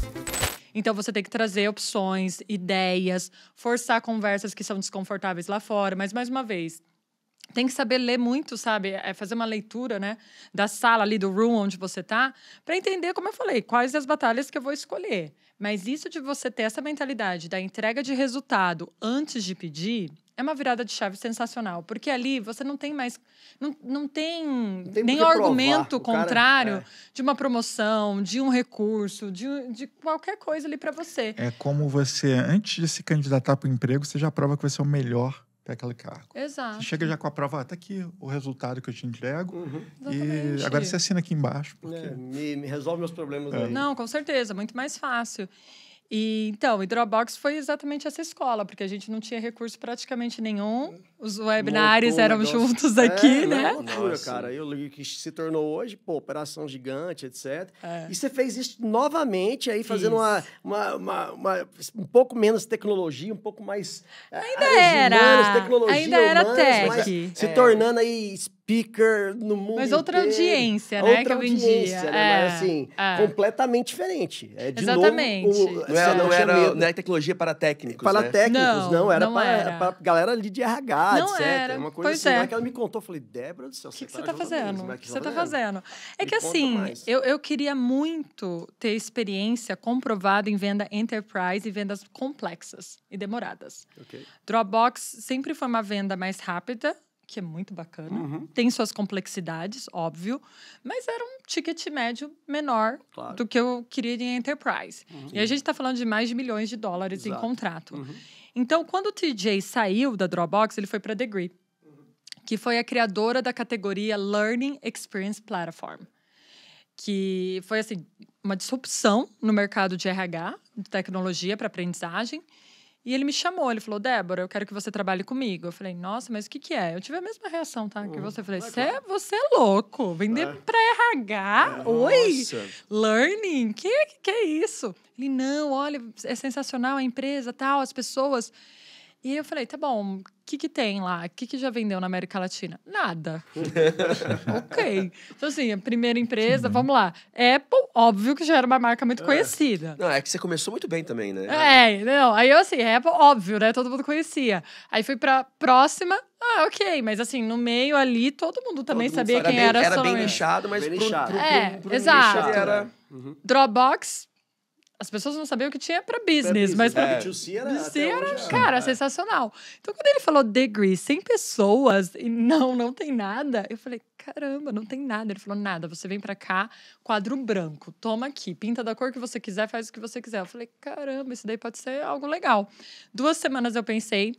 Então, você tem que trazer opções, ideias, forçar conversas que são desconfortáveis lá fora. Mas, mais uma vez... Tem que saber ler muito, sabe? Fazer uma leitura, né? Da sala ali, do room onde você tá, para entender, como eu falei, quais as batalhas que eu vou escolher. Mas isso de você ter essa mentalidade da entrega de resultado antes de pedir é uma virada de chave sensacional. Porque ali você não tem mais... Não tem nem argumento contrário de uma promoção, de um recurso, de qualquer coisa ali para você. É como você, antes de se candidatar para o emprego, você já prova que você é o melhor para aquele cargo. Exato. Você chega já com a prova, tá aqui o resultado que eu te entrego. E agora você assina aqui embaixo. Porque... me resolve meus problemas aí. Não, com certeza, muito mais fácil. E Dropbox foi exatamente essa escola, porque a gente não tinha recurso praticamente nenhum. Os webinários eram juntos aqui, né? Loucura, cara. Eu li que se tornou hoje, operação gigante, etc. E você fez isso novamente, aí fazendo um pouco menos tecnologia, um pouco mais... Ainda era tech. Se tornando aí speaker no mundo Mas outra inteiro. audiência, né, que eu vendia. Né? Mas assim, completamente diferente. Exatamente. Não era tecnologia para técnicos, para técnicos, não. Era para galera ali de RH, não etc. Era. Uma coisa assim, que ela me contou. Eu falei, Débora do céu, o que você tá fazendo? O que você tá fazendo? É que assim, eu queria muito ter experiência comprovada em venda enterprise e vendas complexas e demoradas. Dropbox sempre foi uma venda mais rápida, que é muito bacana. Tem suas complexidades, óbvio, mas era um ticket médio menor do que eu queria em enterprise. E a gente está falando de mais de milhões de dólares em contrato. Então, quando o TJ saiu da Dropbox, ele foi para a Degree, que foi a criadora da categoria Learning Experience Platform, que foi assim, uma disrupção no mercado de RH, de tecnologia para aprendizagem. E ele me chamou, ele falou, Débora, eu quero que você trabalhe comigo. Eu falei, nossa, mas o que é? Eu tive a mesma reação, tá? Que você. Eu falei, você é louco, vender pra RH? Oi? Learning? Que é isso? Ele, não, olha, é sensacional a empresa, tal, as pessoas. E eu falei, tá bom, o que tem lá? O que já vendeu na América Latina? Nada. Ok. Então, assim, a primeira empresa, vamos lá. Apple, óbvio que já era uma marca muito conhecida. Não, é que você começou muito bem também, né? Não. Aí eu, assim, Apple, óbvio, né? Todo mundo conhecia. Aí fui pra próxima, ok. Mas, assim, no meio ali, todo mundo também sabia quem era. Era bem nichado, mas pro exato. Nicho era... Dropbox... As pessoas não sabiam o que tinha para business, mas para B2C era, cara, sensacional. Então, quando ele falou Degree, 100 pessoas e não tem nada, eu falei, caramba, não tem nada. Ele falou, nada, você vem pra cá, quadro branco, toma aqui, pinta da cor que você quiser, faz o que você quiser. Eu falei, caramba, isso daí pode ser algo legal. 2 semanas eu pensei,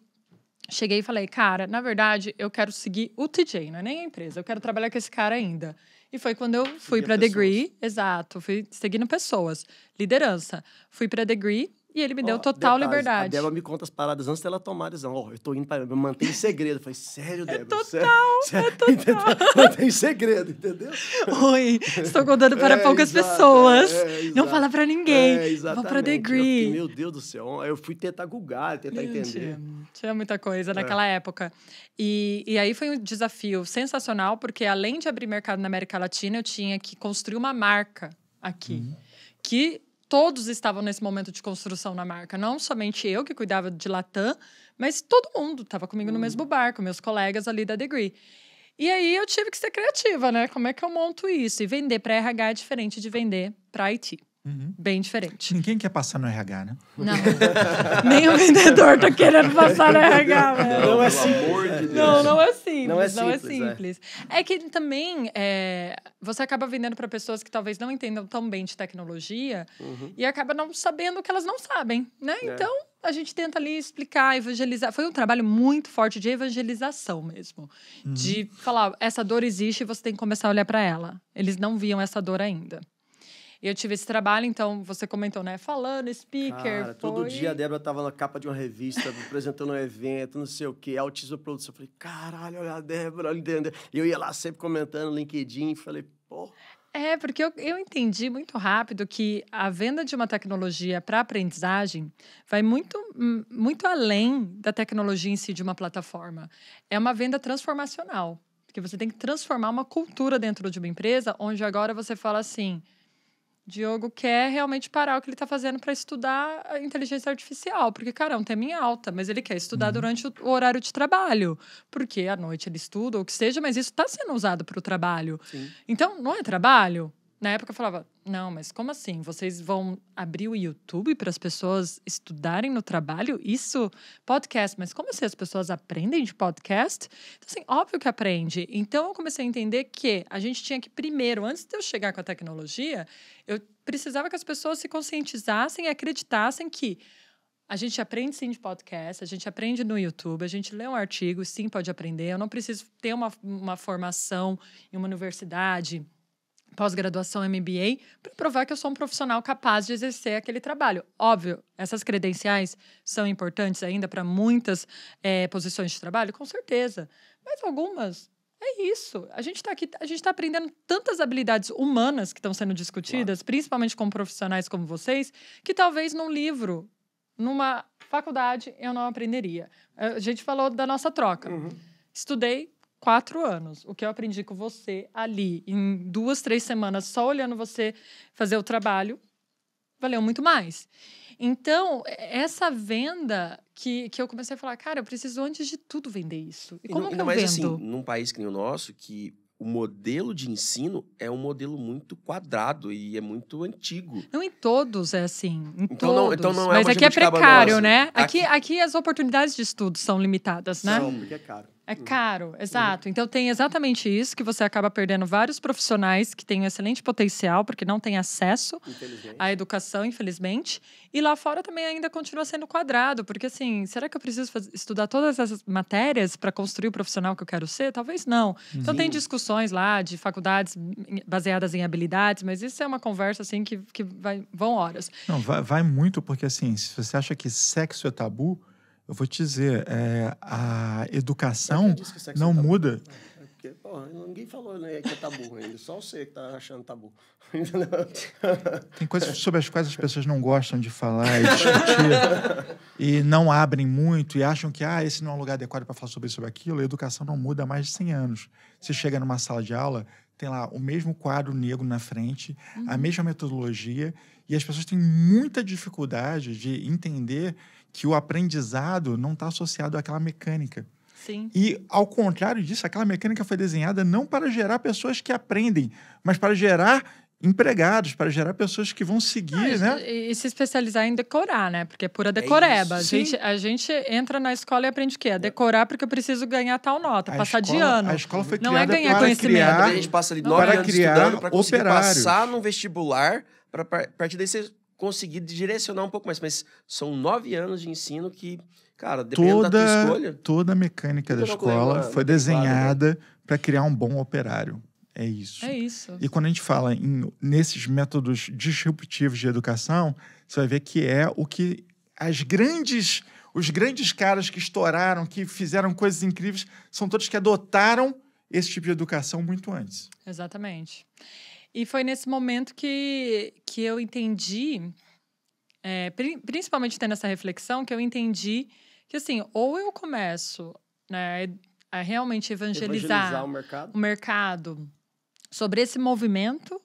cheguei e falei, cara, na verdade, eu quero seguir o TJ, não é nem a empresa, eu quero trabalhar com esse cara ainda. E foi quando eu fui pra Degree, exato, fui seguindo pessoas, liderança. Fui pra Degree e ele me deu total liberdade. A Débora me conta as paradas antes dela tomar a decisão. Eu tô indo pra manter em segredo. Eu falei, sério, Débora? Total. Mantém em segredo, entendeu? Oi, estou contando para poucas pessoas. Não fala pra ninguém. Vou pra Degree. Fiquei, meu Deus do céu. Eu fui tentar googar, tentar entender. Tinha muita coisa naquela época. E aí foi um desafio sensacional, porque além de abrir mercado na América Latina, eu tinha que construir uma marca aqui. Que todos estavam nesse momento de construção na marca. Não somente eu, que cuidava de Latam, mas todo mundo estava comigo no mesmo barco, meus colegas ali da Degree. E aí eu tive que ser criativa, né? Como é que eu monto isso? E vender para RH é diferente de vender para IT. Bem diferente. Ninguém quer passar no RH, né? Não. Nem o vendedor tá querendo passar no RH, velho. Não é simples. Não é simples. Não é simples. É que também você acaba vendendo para pessoas que talvez não entendam tão bem de tecnologia e acaba não sabendo o que elas não sabem, né? Então, a gente tenta ali explicar, evangelizar. Foi um trabalho muito forte de evangelização mesmo. De falar, essa dor existe e você tem que começar a olhar para ela. Eles não viam essa dor ainda. E eu tive esse trabalho, então, você comentou, né? Falando, speaker. Cara, todo dia a Débora tava na capa de uma revista, apresentando um evento, não sei o quê, altíssima produção. Eu falei, caralho, olha a Débora, olha entendeu? E eu ia lá sempre comentando no LinkedIn, falei, pô. Porque eu entendi muito rápido que a venda de uma tecnologia para aprendizagem vai muito além da tecnologia em si de uma plataforma. É uma venda transformacional, porque você tem que transformar uma cultura dentro de uma empresa, onde agora você fala assim... Diogo quer realmente parar o que ele está fazendo para estudar a inteligência artificial. Porque, cara, é um tema em alta, mas ele quer estudar durante o horário de trabalho. Porque à noite ele estuda, ou o que seja, mas isso está sendo usado para o trabalho. Sim. Então, não é trabalho? Na época eu falava, não, mas como assim? Vocês vão abrir o YouTube para as pessoas estudarem no trabalho? Isso, podcast, mas como assim as pessoas aprendem de podcast? Então, assim, óbvio que aprende. Então, eu comecei a entender que a gente tinha que primeiro, antes de eu chegar com a tecnologia, eu precisava que as pessoas se conscientizassem e acreditassem que a gente aprende sim de podcast, a gente aprende no YouTube, a gente lê um artigo, sim, pode aprender. Eu não preciso ter uma formação em uma universidade, pós-graduação, MBA, para provar que eu sou um profissional capaz de exercer aquele trabalho. Óbvio, essas credenciais são importantes ainda para muitas posições de trabalho, com certeza. Mas algumas, é isso. A gente está aqui, a gente está aprendendo tantas habilidades humanas que estão sendo discutidas, principalmente com profissionais como vocês, que talvez num livro, numa faculdade, eu não aprenderia. A gente falou da nossa troca. Estudei 4 anos. O que eu aprendi com você ali, em 2, 3 semanas, só olhando você fazer o trabalho, valeu muito mais. Então, essa venda que eu comecei a falar, cara, eu preciso, antes de tudo, vender isso. E como que eu vendo? Assim, num país que nem o nosso, que o modelo de ensino é um modelo muito quadrado e é muito antigo. Não em todos é assim, então não mas aqui é precário, né? Aqui as oportunidades de estudo são limitadas, né? São, porque é caro. É caro, exato. Então, tem exatamente isso, que você acaba perdendo vários profissionais que têm um excelente potencial, porque não têm acesso à educação, infelizmente. E lá fora também ainda continua sendo quadrado, porque assim, será que eu preciso estudar todas essas matérias para construir o profissional que eu quero ser? Talvez não. Então, tem discussões lá de faculdades baseadas em habilidades, mas isso é uma conversa assim que vão horas. Não, vai muito, porque assim, se você acha que sexo é tabu, eu vou te dizer, a educação não muda. Porque, porra, ninguém falou, né, que é tabu ainda. Só você que tá achando tabu. Tem coisas sobre as quais as pessoas não gostam de falar e discutir e não abrem muito e acham que esse não é um lugar adequado para falar sobre isso ou sobre aquilo. A educação não muda há mais de 100 anos. Você chega numa sala de aula, tem lá o mesmo quadro negro na frente, a mesma metodologia, e as pessoas têm muita dificuldade de entender que o aprendizado não está associado àquela mecânica. Sim. E, ao contrário disso, aquela mecânica foi desenhada não para gerar pessoas que aprendem, mas para gerar empregados, para gerar pessoas que vão seguir, né? E se especializar em decorar, né? Porque é pura decoreba. A gente entra na escola e aprende o quê? A decorar porque eu preciso ganhar tal nota, passar de ano. A escola foi não criada é ganhar para conhecimento. criar, a gente passa ali 9 anos estudando para conseguir passar num vestibular, para a partir daí você conseguir direcionar um pouco mais. Mas são 9 anos de ensino que, cara, dependendo da tua escolha... Toda a mecânica da escola foi desenhada para criar um bom operário. É isso. É isso. E quando a gente fala nesses métodos disruptivos de educação, você vai ver que é o que os grandes caras que estouraram, que fizeram coisas incríveis, são todos que adotaram esse tipo de educação muito antes. Exatamente. E foi nesse momento que eu entendi, principalmente tendo essa reflexão, que eu entendi que, assim, ou eu começo, né, a realmente evangelizar o mercado sobre esse movimento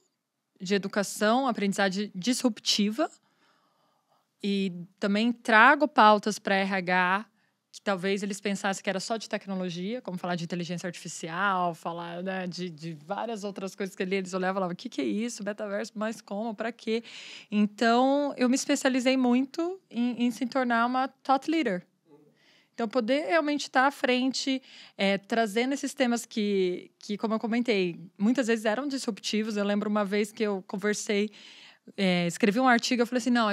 de educação, aprendizagem disruptiva, e também trago pautas para RH que talvez eles pensassem que era só de tecnologia, como falar de inteligência artificial, falar, né, de várias outras coisas que eles olhavam e falavam, o que é isso? Metaverso, mas como? Para quê? Então, eu me especializei muito em se tornar uma thought leader. Então, poder realmente estar à frente, trazendo esses temas que, como eu comentei, muitas vezes eram disruptivos. Eu lembro uma vez que eu conversei, escrevi um artigo, eu falei assim, não,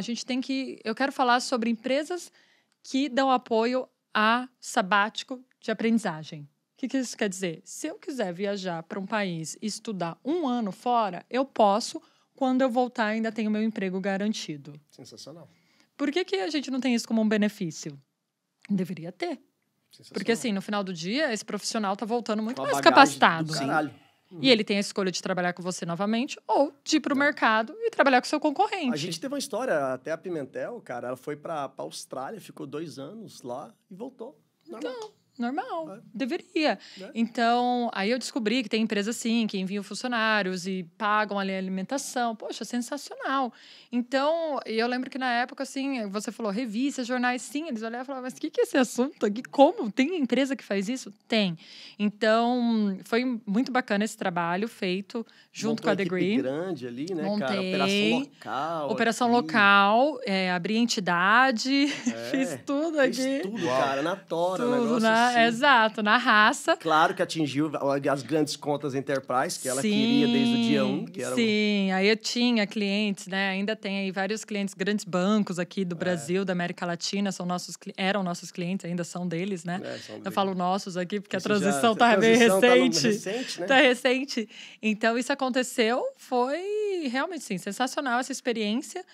eu quero falar sobre empresas que dão apoio a sabático de aprendizagem. O que isso quer dizer? Se eu quiser viajar para um país e estudar 1 ano fora, eu posso, quando eu voltar ainda tenho meu emprego garantido. Sensacional. Por que a gente não tem isso como um benefício? Deveria ter. Porque, assim, no final do dia, esse profissional está voltando muito mais capacitado. E ele tem a escolha de trabalhar com você novamente ou de ir para o mercado e trabalhar com o seu concorrente. A gente teve uma história, até a Pimentel, cara, ela foi para a Austrália, ficou 2 anos lá e voltou. Normal. Deveria. Então, aí eu descobri que tem empresas, sim, que enviam funcionários e pagam ali a alimentação. Poxa, sensacional. Então, eu lembro que na época, assim, você falou revistas, jornais, sim, eles olhavam e falavam, mas o que é esse assunto aqui? Como? Tem empresa que faz isso? Tem. Então, foi muito bacana esse trabalho feito junto com a Degree. Grande ali, né, montei, cara? Operação local, abri entidade, fiz tudo aqui. Fiz tudo, cara, na tora, tudo, negócio assim. Exato, na raça. Claro que atingiu as grandes contas Enterprise, que ela queria desde o dia 1. Que era aí eu tinha clientes, né? Ainda tem aí vários clientes, grandes bancos aqui do Brasil, da América Latina, eram nossos clientes, ainda são deles, né? Eu falo nossos aqui, porque a transição tá bem recente. Né? Tá recente. Então, isso aconteceu, foi realmente, sim, sensacional essa experiência.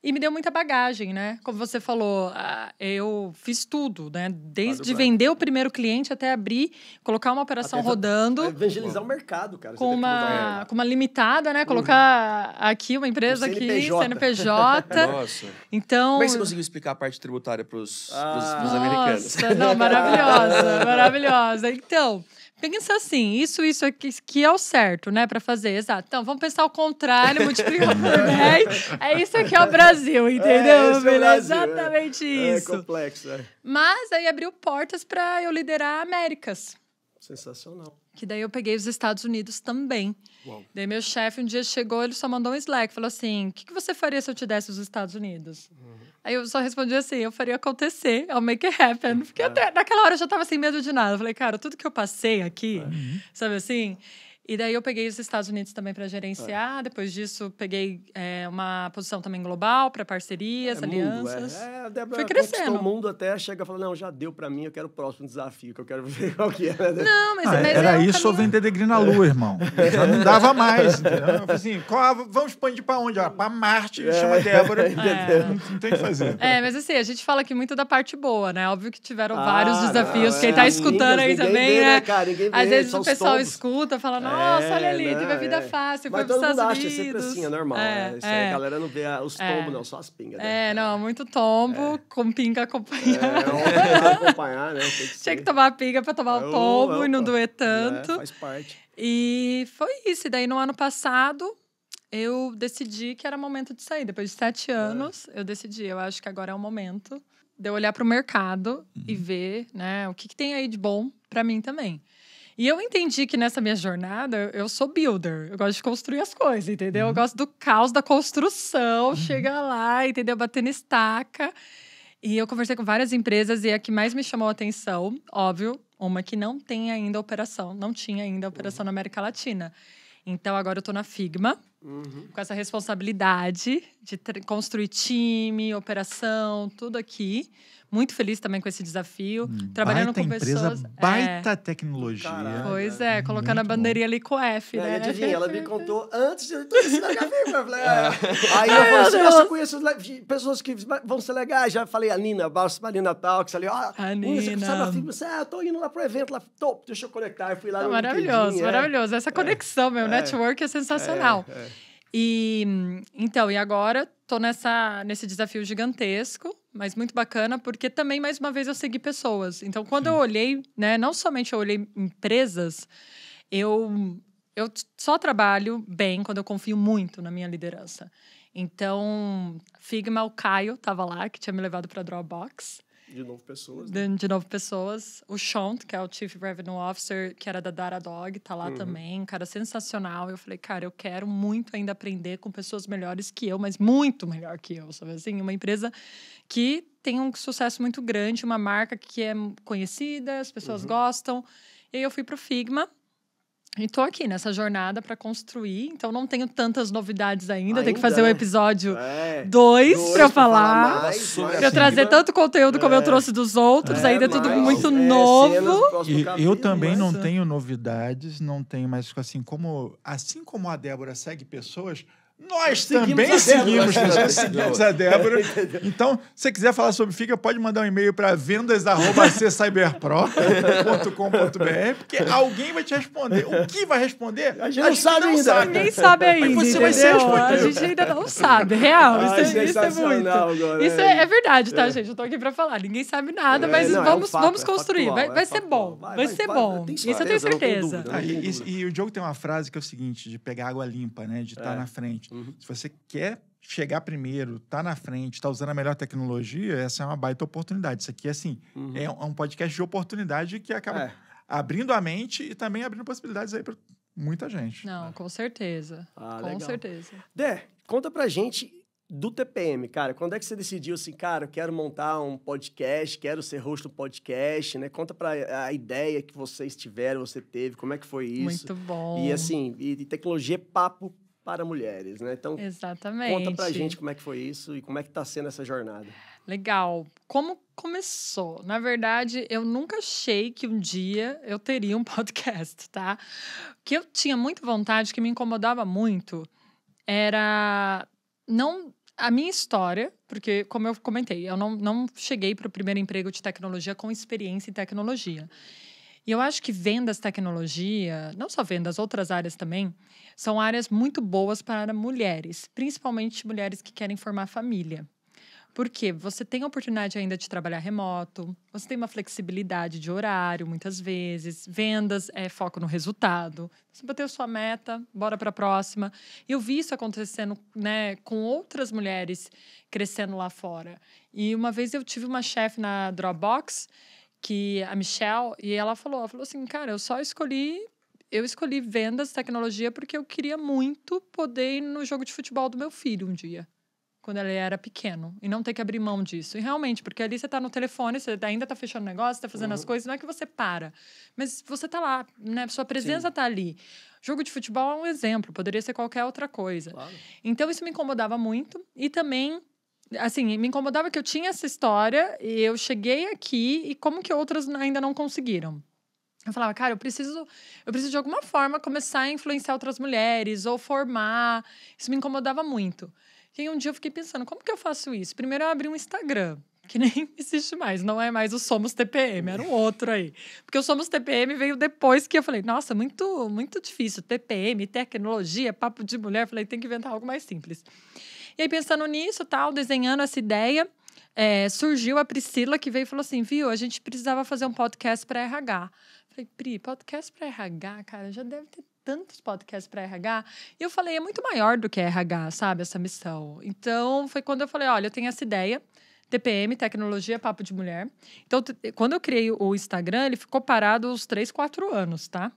E me deu muita bagagem, né? Como você falou, eu fiz tudo, né? Desde vender o primeiro cliente até abrir, colocar uma operação rodando. Evangelizar o mercado, cara. Com uma limitada, né? Colocar aqui uma empresa CNPJ. Nossa. Então... Como é que você conseguiu explicar a parte tributária pros americanos? Não, maravilhosa. Então... Pensa assim, isso aqui que é o certo, né, para fazer, exato. Então, vamos pensar o contrário, multiplicar por 10. É isso aqui é o Brasil, entendeu? Exatamente isso. É complexo, Mas aí abriu portas para eu liderar Américas. Sensacional. Que daí eu peguei os Estados Unidos também. Uau. Daí meu chefe um dia chegou, ele só mandou um Slack, falou assim, o que você faria se eu te desse os Estados Unidos? Aí eu só respondi assim, eu faria acontecer, I'll make it happen. Porque até naquela hora eu já tava sem medo de nada. Eu falei, cara, tudo que eu passei aqui, sabe assim? E daí eu peguei os Estados Unidos também para gerenciar. Depois disso, peguei uma posição também global para parcerias, alianças. A Débora foi crescendo. Conquistou o mundo até chega e fala, não, já deu para mim, eu quero o próximo desafio, que eu quero ver qual que é. Né? Não, mas era isso ou vender Degree na Lua, irmão. Já não dava mais, entendeu? Eu falei assim, vamos expandir para onde? Para Marte, chama Débora. Não tem o que fazer. Mas assim, a gente fala aqui muito da parte boa, né? Óbvio que tiveram vários desafios. Quem tá escutando aí também, né? Às vezes o pessoal escuta, fala, nossa, olha ali, teve a vida fácil, foi pros Estados Unidos. Mas todo mundo acha sempre assim, é normal. Isso aí a galera não vê os tombos, não, só as pingas. Né? Não, muito tombo, com pinga acompanhar. Acompanhar, né? Tinha que tomar pinga pra tomar o tombo e não doer tanto. Faz parte. E foi isso. E daí, no ano passado, eu decidi que era momento de sair. Depois de 7 anos, eu decidi. Eu acho que agora é o momento de eu olhar pro mercado e ver, né, o que tem aí de bom pra mim também. E eu entendi que nessa minha jornada, eu sou builder. Eu gosto de construir as coisas, entendeu? Eu gosto do caos da construção. Chega lá, entendeu? Batendo estaca. E eu conversei com várias empresas e a que mais me chamou a atenção, óbvio, uma que não tem ainda operação. Não tinha ainda operação na América Latina. Então, agora eu tô na Figma, com essa responsabilidade de construir time, operação, tudo aqui. Muito feliz também com esse desafio. Trabalhando com pessoas... Baita tecnologia. Caralho, pois é, colocando a bandeirinha ali com F, né? Adivinha, ela me contou antes de eu ensinar a Figma. Aí eu falei assim, nossa, eu conheço pessoas que vão ser legais. Já falei a Nina, a Nina Talks, ali, a Nina, você sabe a Figma? Eu tô indo lá pro evento, lá, deixa eu conectar. Eu fui lá no maravilhoso, maravilhoso. Essa conexão, meu network é sensacional. E então, e agora tô nesse desafio gigantesco, mas muito bacana, porque também, mais uma vez, eu segui pessoas. Então, quando eu olhei, né, não somente eu olhei empresas, eu só trabalho bem quando eu confio muito na minha liderança. Então, Figma, o Caio estava lá, que tinha me levado para a Dropbox. De novo pessoas. Né? De novo pessoas. O Sean, que é o Chief Revenue Officer, que era da Datadog, tá lá também. Um cara sensacional. Eu falei, cara, eu quero muito ainda aprender com pessoas melhores que eu, mas muito melhor que eu, sabe assim? Uma empresa que tem um sucesso muito grande, uma marca que é conhecida, as pessoas gostam. E aí eu fui pro Figma. E tô aqui nessa jornada para construir, então não tenho tantas novidades ainda. Tem que fazer o episódio 2 para eu falar. Para eu trazer tanto conteúdo como eu trouxe dos outros, ainda é tudo muito novo. E eu também não tenho novidades, não tenho, mas assim como a Débora segue pessoas, nós também seguimos a Débora. Então, se você quiser falar sobre Figma, pode mandar um e-mail para vendas@ccyberpro.com.br, porque alguém vai te responder. O que vai responder? A gente não sabe ainda. Ninguém sabe ainda. Mas você vai ser a gente ainda não sabe. Real. Isso é muito. Agora, isso é verdade, tá, gente? Eu tô aqui para falar. Ninguém sabe nada, mas vamos construir. Vai ser bom. Vai ser bom. Isso eu tenho certeza. E o Diogo tem uma frase que é o seguinte, de pegar água limpa, né? De estar na frente. Se você quer chegar primeiro, tá na frente, tá usando a melhor tecnologia, essa é uma baita oportunidade. Isso aqui, assim, é um podcast de oportunidade que acaba abrindo a mente e também abrindo possibilidades aí para muita gente. Não, com certeza. Com legal. certeza. Dé, conta pra gente do TPM, cara. Quando é que você decidiu assim, cara, eu quero montar um podcast, quero ser host do podcast, né? Conta a ideia que vocês tiveram, você teve, como é que foi isso? Muito bom. E assim, e tecnologia é papo para mulheres, né? Então, exatamente. Conta pra gente como é que foi isso e como é que tá sendo essa jornada. Legal. Como começou? Na verdade, eu nunca achei que um dia eu teria um podcast, tá? O que eu tinha muita vontade, que me incomodava muito, era a minha história, porque, como eu comentei, eu não cheguei para o primeiro emprego de tecnologia com experiência em tecnologia. E eu acho que vendas, tecnologia, não só vendas, outras áreas também, são áreas muito boas para mulheres, principalmente mulheres que querem formar família. Porque você tem a oportunidade ainda de trabalhar remoto, você tem uma flexibilidade de horário, muitas vezes, vendas é foco no resultado. Você bateu sua meta, bora para a próxima. Eu vi isso acontecendo, né, com outras mulheres crescendo lá fora. E uma vez eu tive uma chefe na Dropbox, que a Michelle, e ela falou assim, cara, eu escolhi vendas, tecnologia, porque eu queria muito poder ir no jogo de futebol do meu filho um dia, quando ele era pequeno, e não ter que abrir mão disso. E realmente, porque ali você tá no telefone, você ainda tá fechando negócio, tá fazendo as coisas, não é que você para, mas você tá lá, né? Sua presença tá ali. Jogo de futebol é um exemplo, poderia ser qualquer outra coisa. Claro. Então, isso me incomodava muito, e também assim, me incomodava que eu tinha essa história e eu cheguei aqui e como que outras ainda não conseguiram. Eu falava, cara, eu preciso de alguma forma começar a influenciar outras mulheres ou formar. Isso me incomodava muito. E aí um dia eu fiquei pensando, como que eu faço isso? Primeiro eu abri um Instagram, que nem existe mais, não é mais o Somos TPM, era um outro aí. Porque o Somos TPM veio depois que eu falei, nossa, muito, muito difícil, TPM, tecnologia, papo de mulher. Eu falei, tem que inventar algo mais simples. E aí, pensando nisso, tal, desenhando essa ideia, surgiu a Priscila, que veio e falou assim, viu, a gente precisava fazer um podcast para RH. Falei, Pri, podcast para RH, cara, já deve ter tantos podcasts para RH. E eu falei, é muito maior do que RH, sabe, essa missão. Então, foi quando eu falei, olha, eu tenho essa ideia TPM, Tecnologia Papo de Mulher. Então, quando eu criei o Instagram, ele ficou parado uns 3, 4 anos, tá?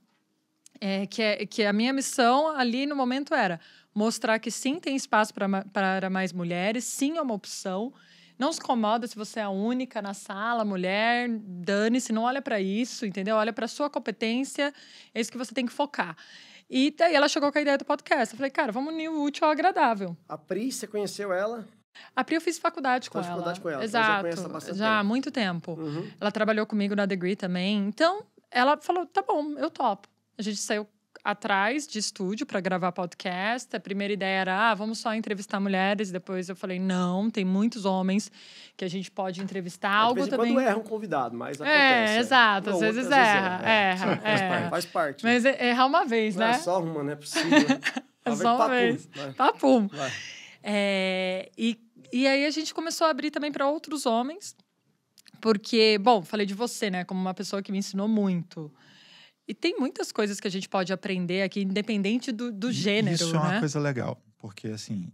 Que a minha missão ali no momento era mostrar que sim, tem espaço para mais mulheres, sim é uma opção. Não se incomoda se você é a única na sala, mulher, dane-se, não olha para isso, entendeu? Olha para sua competência, é isso que você tem que focar. E daí ela chegou com a ideia do podcast. Eu falei, cara, vamos unir o útil ao agradável. A Pri, você conheceu ela? A Pri eu fiz faculdade com ela. Faculdade com ela. Exato, já há muito tempo. Ela trabalhou comigo na Degree também. Então, ela falou, tá bom, eu topo. A gente saiu atrás de estúdio para gravar podcast. A primeira ideia era, vamos só entrevistar mulheres. Depois eu falei, não, tem muitos homens que a gente pode entrevistar. Algo de vez em também... quando erra um convidado, mas acontece. Exato. Às vezes erra. Faz parte. Mas errar uma vez, não né? É só uma, não é possível. É só uma vez. Papum. E aí a gente começou a abrir também para outros homens. Porque, bom, falei de você, né? Como uma pessoa que me ensinou muito. E tem muitas coisas que a gente pode aprender aqui, independente do gênero, Isso é uma né? coisa legal, porque, assim,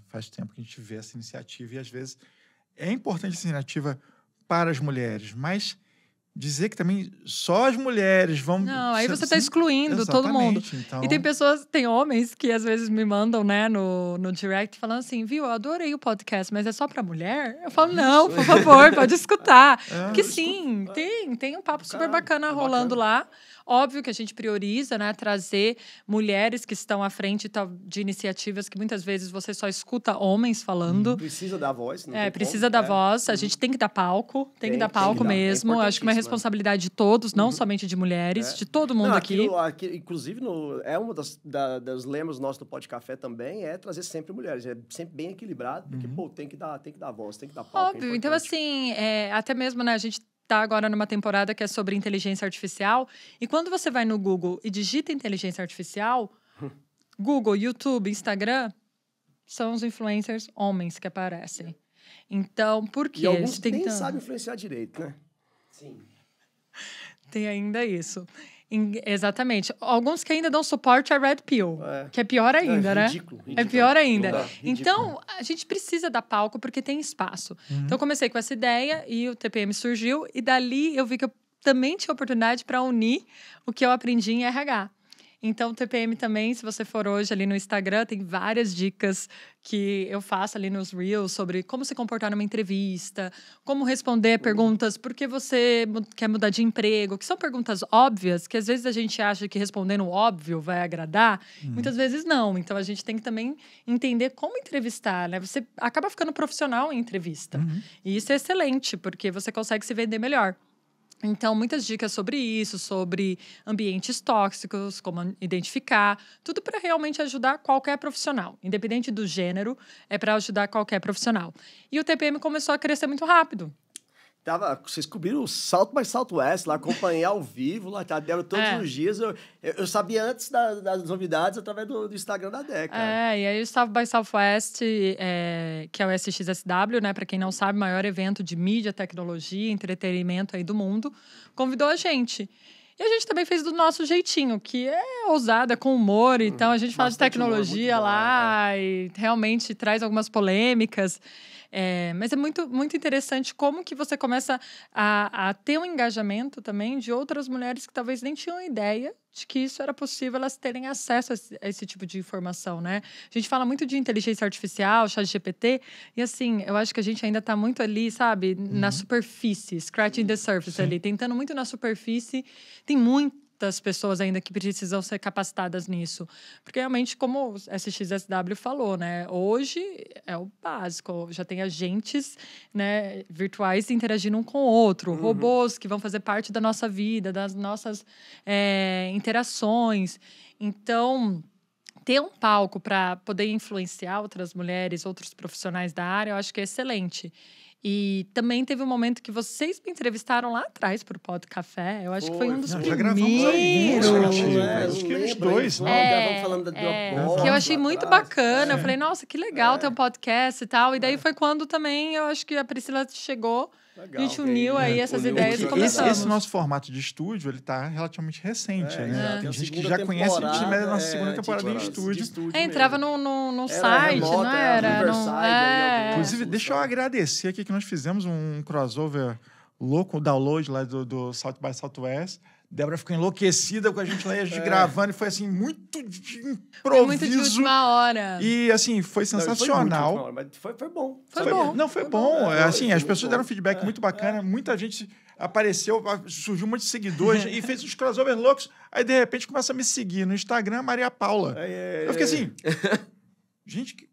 faz tempo que a gente vê essa iniciativa e, às vezes, é importante essa iniciativa para as mulheres, mas dizer que também só as mulheres vão... Não, aí você está excluindo todo mundo. Então... E tem homens que, às vezes, me mandam, né, no direct, falando assim, viu, eu adorei o podcast, mas é só para mulher? Eu falo, não, por favor, pode escutar. Porque sim, tem um papo super bacana rolando lá. Óbvio que a gente prioriza, né, trazer mulheres que estão à frente de iniciativas que muitas vezes você só escuta homens falando. Precisa dar voz. Precisa dar voz. A gente tem que dar palco. Tem que dar palco mesmo. Acho que é uma responsabilidade de todos, não somente de mulheres, de todo mundo aqui. Inclusive, é uma das lemas nossos do Pod Café também, é trazer sempre mulheres. É sempre bem equilibrado, porque, tem que dar voz, tem que dar palco. Óbvio. Então, assim, até mesmo, né, a gente tá agora numa temporada que é sobre inteligência artificial. E quando você vai no Google e digita inteligência artificial, Google, YouTube, Instagram, são os influencers homens que aparecem. Então, por quê? E alguns nem sabem influenciar direito, né? Sim. Tem ainda isso. Exatamente. Alguns que ainda dão suporte a Red Pill, que é pior ainda, né? Ridículo. É pior ainda. Então, a gente precisa dar palco porque tem espaço. Então, eu comecei com essa ideia e o TPM surgiu. E dali, eu vi que eu também tinha oportunidade para unir o que eu aprendi em RH. Então, o TPM também, se você for hoje ali no Instagram, tem várias dicas que eu faço ali nos Reels sobre como se comportar numa entrevista, como responder perguntas, por que você quer mudar de emprego, que são perguntas óbvias, que às vezes a gente acha que respondendo óbvio vai agradar, muitas vezes não. Então, a gente tem que também entender como entrevistar, né? Você acaba ficando profissional em entrevista. E isso é excelente, porque você consegue se vender melhor. Então, muitas dicas sobre isso, sobre ambientes tóxicos, como identificar, tudo para realmente ajudar qualquer profissional. Independente do gênero, é para ajudar qualquer profissional. E o TPM começou a crescer muito rápido. Vocês cobriram o South by Southwest, lá, acompanhei ao vivo, lá, deram todos os dias. Eu sabia antes das novidades através do Instagram da Deca. E aí o South by Southwest, que é o SXSW, né, para quem não sabe, maior evento de mídia, tecnologia, entretenimento aí do mundo, convidou a gente. E a gente também fez do nosso jeitinho, que é ousada, com humor. Então, a gente fala de tecnologia lá e realmente traz algumas polêmicas. Mas é muito, muito interessante como que você começa a ter um engajamento também de outras mulheres que talvez nem tinham ideia de que isso era possível elas terem acesso a esse tipo de informação, né? A gente fala muito de inteligência artificial, ChatGPT, e assim, eu acho que a gente ainda está muito ali, sabe, na superfície, scratching the surface ali, tentando muito na superfície. Tem muitas pessoas ainda que precisam ser capacitadas nisso. Porque realmente, como o SXSW falou, né? Hoje é o básico. Já tem agentes, né, virtuais interagindo um com o outro. Robôs que vão fazer parte da nossa vida, das nossas interações. Então, ter um palco para poder influenciar outras mulheres, outros profissionais da área, eu acho que é excelente. E também teve um momento que vocês me entrevistaram lá atrás pro Pod Café. Eu acho que foi um dos primeiros. Acho que os dois, né? Falando da que eu achei muito bacana. Eu falei, nossa, que legal ter um podcast e tal. E daí foi quando também eu acho que a Priscila chegou Legal, a gente uniu aí essas ideias e começamos. Esse nosso formato de estúdio, ele tá relativamente recente, né? Tem gente que já conhece a gente, mas é a nossa segunda temporada em estúdio. Entrava num site, remota, não era? Inclusive, deixa eu agradecer aqui que nós fizemos um crossover louco, o download lá do South by Southwest. Débora ficou enlouquecida com a gente lá e a gente gravando. E foi, assim, muito de improviso. Muito de última hora. E, assim, foi sensacional. Não, mas foi bom. Foi bom. Assim, as pessoas deram um feedback muito bacana. Muita gente apareceu, surgiu um monte de seguidores e fez uns crossovers loucos. Aí, de repente, começa a me seguir no Instagram, Maria Paula. Eu fiquei assim... Gente...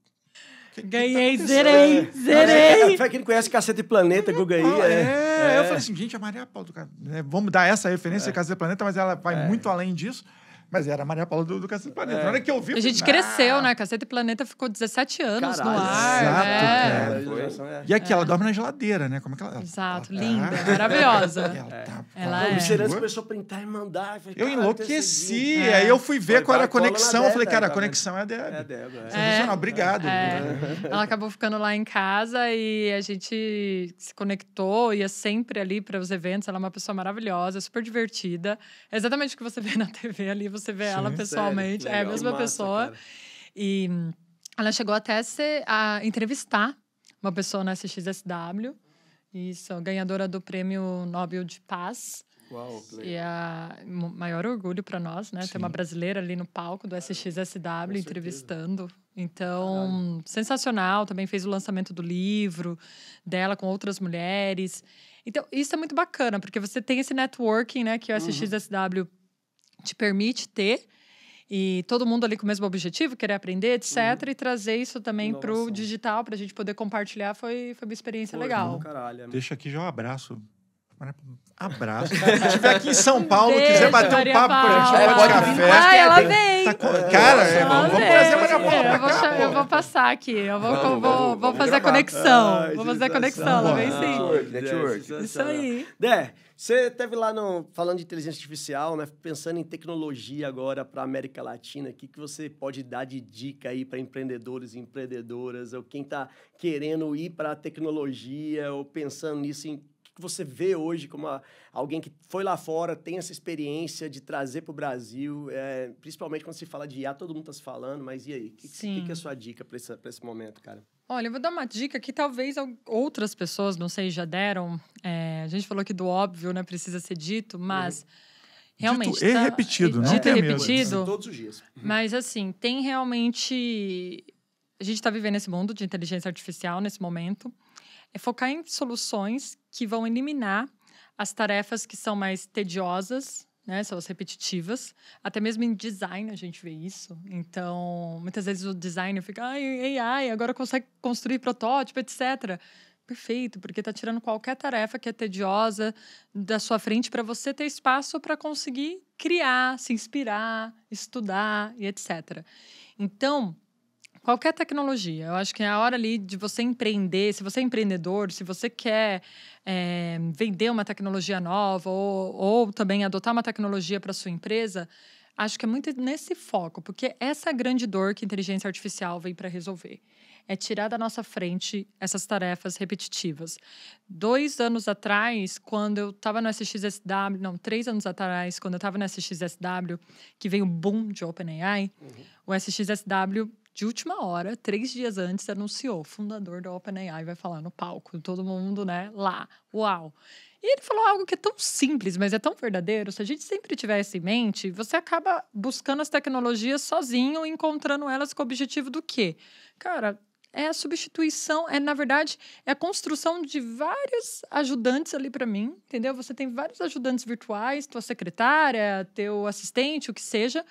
Ganhei, zerei. Foi quem não conhece Cacete e Planeta, Guga aí. Eu falei assim, gente, a Maria Paula do vamos dar essa referência de Cacete e Planeta, mas ela vai muito além disso. Mas era a Maria Paula do Cacete e Planeta. Na hora que eu vi... A gente cresceu, né? Cacete e Planeta ficou 17 anos no ar. Exato, cara. E aqui, ela dorme na geladeira, né? Como é que ela... Exato, linda, maravilhosa. Ela é. O Micheirante começou a printar e mandar. Eu enlouqueci. Aí eu fui ver qual era a conexão. Eu falei, cara, a conexão é a Débora. Sensacional, obrigado. Ela acabou ficando lá em casa e a gente se conectou, ia sempre ali para os eventos. Ela é uma pessoa maravilhosa, super divertida. É exatamente o que você vê na TV ali, você vê ela pessoalmente. Sério, é a mesma pessoa. Cara. E ela chegou até a entrevistar uma pessoa na SXSW. Isso, ganhadora do Prêmio Nobel de Paz. Uau, e é o maior orgulho para nós, né? Sim. Ter uma brasileira ali no palco do SXSW entrevistando. Então, sensacional. Também fez o lançamento do livro dela com outras mulheres. Então, isso é muito bacana, porque você tem esse networking, né? Que o SXSW te permite ter. E todo mundo ali com o mesmo objetivo, querer aprender, etc. E trazer isso também para o digital, para a gente poder compartilhar, foi uma experiência legal. Caralho, deixa aqui já um abraço. Abraço. Se estiver aqui em São Paulo, quiser bater um papo com a gente, pode café. Ah, ela vem. Cara, vamos trazer a Maria Paula. Eu vou passar aqui. Eu vou fazer a conexão. Vou fazer a conexão. Ela vem sim. Network. Isso aí. Você esteve lá falando de inteligência artificial, né? Pensando em tecnologia agora para a América Latina. O que você pode dar de dica aí para empreendedores e empreendedoras? Ou quem está querendo ir para a tecnologia ou pensando nisso em... que você vê hoje como alguém que foi lá fora, tem essa experiência de trazer para o Brasil, principalmente quando se fala de IA, todo mundo está se falando, mas e aí? O que é a sua dica para esse momento, cara? Olha, eu vou dar uma dica que talvez outras pessoas, não sei, já deram. A gente falou aqui do óbvio, né? Precisa ser dito, mas... Realmente, dito e repetido, não dito e repetido. Todos os dias. Mas, assim, tem realmente... A gente está vivendo esse mundo de inteligência artificial nesse momento. É focar em soluções que vão eliminar as tarefas que são mais tediosas, né? São as repetitivas. Até mesmo em design a gente vê isso. Então, muitas vezes o designer fica... AI, agora consegue construir protótipo, etc. Perfeito, porque está tirando qualquer tarefa que é tediosa da sua frente para você ter espaço para conseguir criar, se inspirar, estudar e etc. Então... qualquer tecnologia. Eu acho que é a hora ali de você empreender. Se você é empreendedor, se você quer vender uma tecnologia nova ou também adotar uma tecnologia para sua empresa, acho que é muito nesse foco, porque essa é a grande dor que a inteligência artificial vem para resolver. É tirar da nossa frente essas tarefas repetitivas. 2 anos atrás, quando eu estava no SXSW... Não, 3 anos atrás, quando eu estava no SXSW, que veio o boom de OpenAI, o SXSW... de última hora, 3 dias antes, anunciou, o fundador da OpenAI vai falar no palco, todo mundo, né, lá, uau. E ele falou algo que é tão simples, mas é tão verdadeiro, se a gente sempre tiver isso em mente, você acaba buscando as tecnologias sozinho, encontrando elas com o objetivo do quê? Cara, é a substituição, na verdade, é a construção de vários ajudantes ali para mim, entendeu? Você tem vários ajudantes virtuais, tua secretária, teu assistente, o que seja,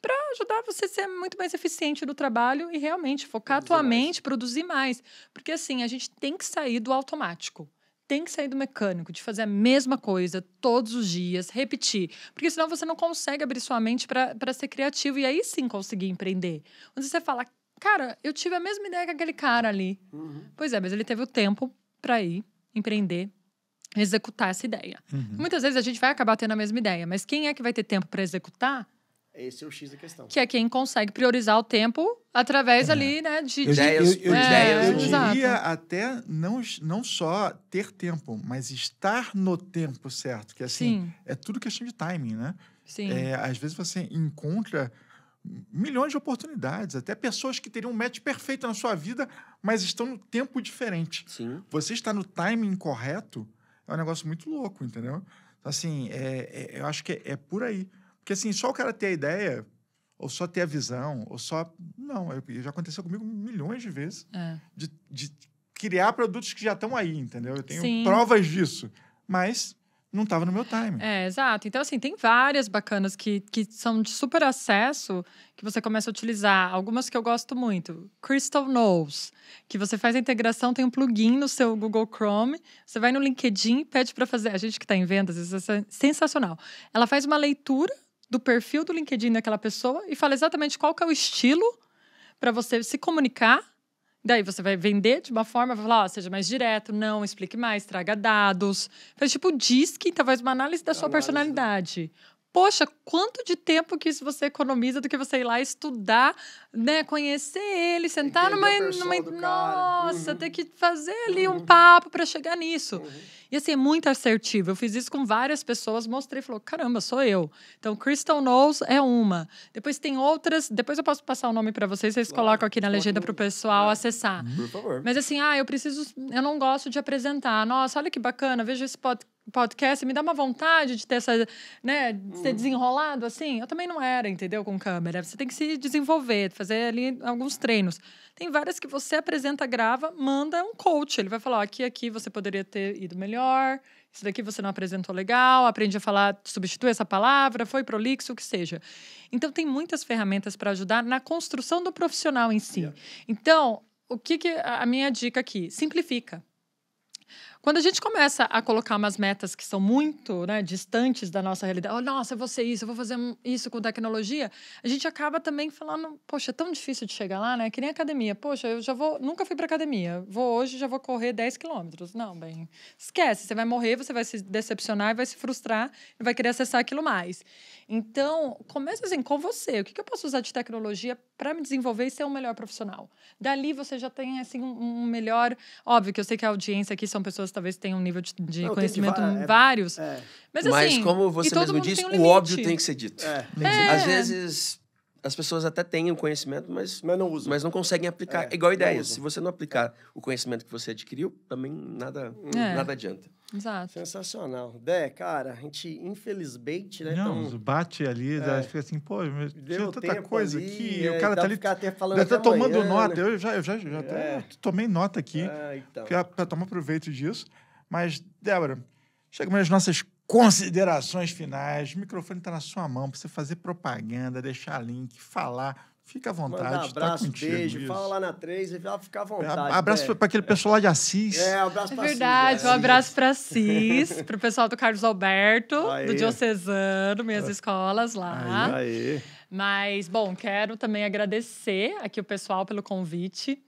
para ajudar você a ser muito mais eficiente no trabalho e realmente focar a tua mente, produzir mais. Porque, assim, a gente tem que sair do automático. Tem que sair do mecânico, de fazer a mesma coisa todos os dias, repetir. Porque senão você não consegue abrir sua mente para ser criativo e aí sim conseguir empreender. Quando você fala, cara, eu tive a mesma ideia que aquele cara ali. Pois é, mas ele teve o tempo para ir empreender, executar essa ideia. Muitas vezes a gente vai acabar tendo a mesma ideia, mas quem é que vai ter tempo para executar? Esse é o X da questão. Que é quem consegue priorizar o tempo através ali, né, de ideias. Eu diria até não só ter tempo, mas estar no tempo certo. Que assim, é tudo questão de timing, né? Sim. Às vezes você encontra milhões de oportunidades, até pessoas que teriam um match perfeito na sua vida, mas estão no tempo diferente. Sim. Você está no timing correto, é um negócio muito louco, entendeu? Então, assim, eu acho que é por aí. Porque, assim, só o cara ter a ideia, ou só ter a visão, ou só... Não, já aconteceu comigo milhões de vezes de criar produtos que já estão aí, entendeu? Eu tenho provas disso, mas não estava no meu time. Exato. Então, assim, tem várias bacanas que são de super acesso que você começa a utilizar. Algumas que eu gosto muito. Crystal Knows, que você faz a integração, tem um plugin no seu Google Chrome, você vai no LinkedIn, pede para fazer... A gente que está em vendas, isso é sensacional. Ela faz uma leitura do perfil do LinkedIn daquela pessoa e fala exatamente qual que é o estilo para você se comunicar. Daí você vai vender de uma forma, vai falar, seja mais direto, não, explique mais, traga dados. Faz tipo DISC, então faz uma análise da sua personalidade. Poxa, quanto de tempo que isso você economiza do que você ir lá estudar, né, conhecer ele, sentar numa nossa, ter que fazer ali um papo para chegar nisso. E assim, é muito assertivo. Eu fiz isso com várias pessoas, mostrei e falou, caramba, sou eu. Então, Crystal Knows é uma. Depois tem outras, depois eu posso passar o nome para vocês colocam aqui na legenda para o pessoal acessar. Por favor. Mas assim, eu não gosto de apresentar. Nossa, olha que bacana, veja esse podcast, me dá uma vontade de ter essa, né, de ser desenrolado assim. Eu também não era, entendeu, com câmera. Você tem que se desenvolver, fazer ali alguns treinos. Tem várias que você apresenta, grava, manda um coach. Ele vai falar, aqui você poderia ter ido melhor, isso daqui você não apresentou legal, aprende a falar, substitui essa palavra, foi prolixo, o que seja. Então, tem muitas ferramentas para ajudar na construção do profissional em si. Então, o que a minha dica aqui? Simplifica. Quando a gente começa a colocar umas metas que são muito, né, distantes da nossa realidade, nossa, eu vou ser isso, eu vou fazer isso com tecnologia, a gente acaba também falando, poxa, é tão difícil de chegar lá, né? Que nem academia. Poxa, eu nunca fui para academia. Hoje já vou correr 10 quilômetros. Não, bem, esquece. Você vai morrer, você vai se decepcionar, vai se frustrar e vai querer acessar aquilo mais. Então, começa assim, com você. O que eu posso usar de tecnologia para me desenvolver e ser um melhor profissional? Dali você já tem, assim, um melhor... Óbvio que eu sei que a audiência aqui são pessoas que talvez tenham um nível de conhecimento vários. Mas, assim, como você mesmo disse, o óbvio tem que ser dito. Às vezes... As pessoas até têm o conhecimento, mas não usam. Mas não conseguem aplicar. Igual ideias. Se você não aplicar o conhecimento que você adquiriu, também nada adianta. Exato. Sensacional. Dé, cara, a gente, infelizmente, né? Não, bate ali, fica assim, pô, tinha tanta coisa ali, aqui, o cara tá ali, falando tá tomando amanhã, nota, né? eu já até tomei nota aqui, então. para tomar proveito disso. Mas, Débora, chegamos nas nossas considerações finais, o microfone está na sua mão para você fazer propaganda, deixar link, falar. Fica à vontade. Mandar abraço, contigo, beijo, isso. fala lá na 3 e fica à vontade. Abraço para aquele pessoal lá de Assis. Abraço para verdade, Assis, um abraço para Assis, para o pessoal do Carlos Alberto, do Diocesano, minhas escolas lá. Aí. Mas, bom, quero também agradecer aqui o pessoal pelo convite.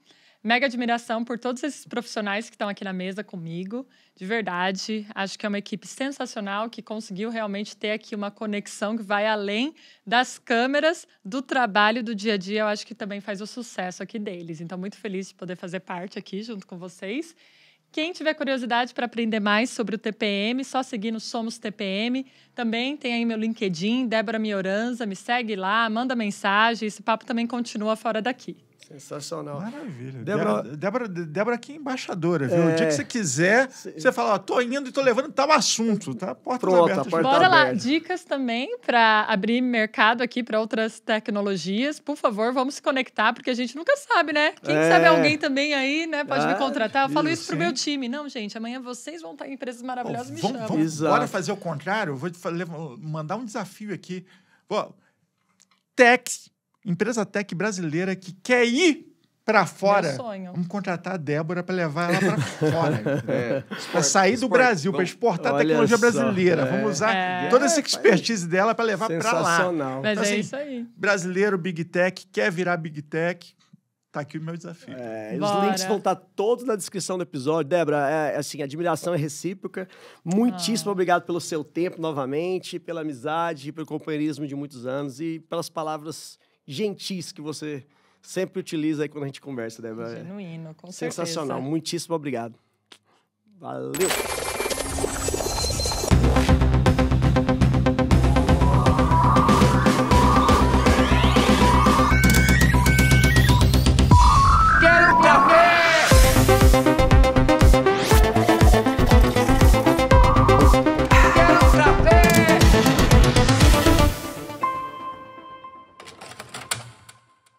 Mega admiração por todos esses profissionais que estão aqui na mesa comigo. De verdade, acho que é uma equipe sensacional que conseguiu realmente ter aqui uma conexão que vai além das câmeras, do trabalho, do dia a dia. Eu acho que também faz o sucesso aqui deles. Então, muito feliz de poder fazer parte aqui junto com vocês. Quem tiver curiosidade para aprender mais sobre o TPM, só seguir no Somos TPM. Também tem aí meu LinkedIn, Débora Mioranza, me segue lá, manda mensagem. Esse papo também continua fora daqui. Sensacional. Maravilha. Débora aqui é embaixadora, viu? O dia que você quiser, você fala, tô indo e tô levando tal assunto, tá? Portas abertas. Bora lá. Dicas também para abrir mercado aqui para outras tecnologias. Por favor, vamos se conectar, porque a gente nunca sabe, né? Quem sabe alguém também aí, né? Pode me contratar. Eu falo isso pro meu time. Não, gente, amanhã vocês vão estar em empresas maravilhosas, me chamam. Bora fazer o contrário? Vou mandar um desafio aqui. Empresa tech brasileira que quer ir para fora. Meu sonho. Vamos contratar a Débora para levar ela para fora. Para sair do Brasil, para exportar a tecnologia brasileira. Vamos usar toda essa expertise dela para levar para lá. Sensacional. Mas então, é isso aí. Brasileiro, Big Tech, quer virar Big Tech. Tá aqui o meu desafio. Os links vão estar todos na descrição do episódio. Débora, assim, a admiração é recíproca. Muitíssimo obrigado pelo seu tempo novamente, pela amizade, pelo companheirismo de muitos anos e pelas palavras gentis que você sempre utiliza aí quando a gente conversa, Débora. Genuíno, com certeza. Sensacional. Muitíssimo obrigado. Valeu!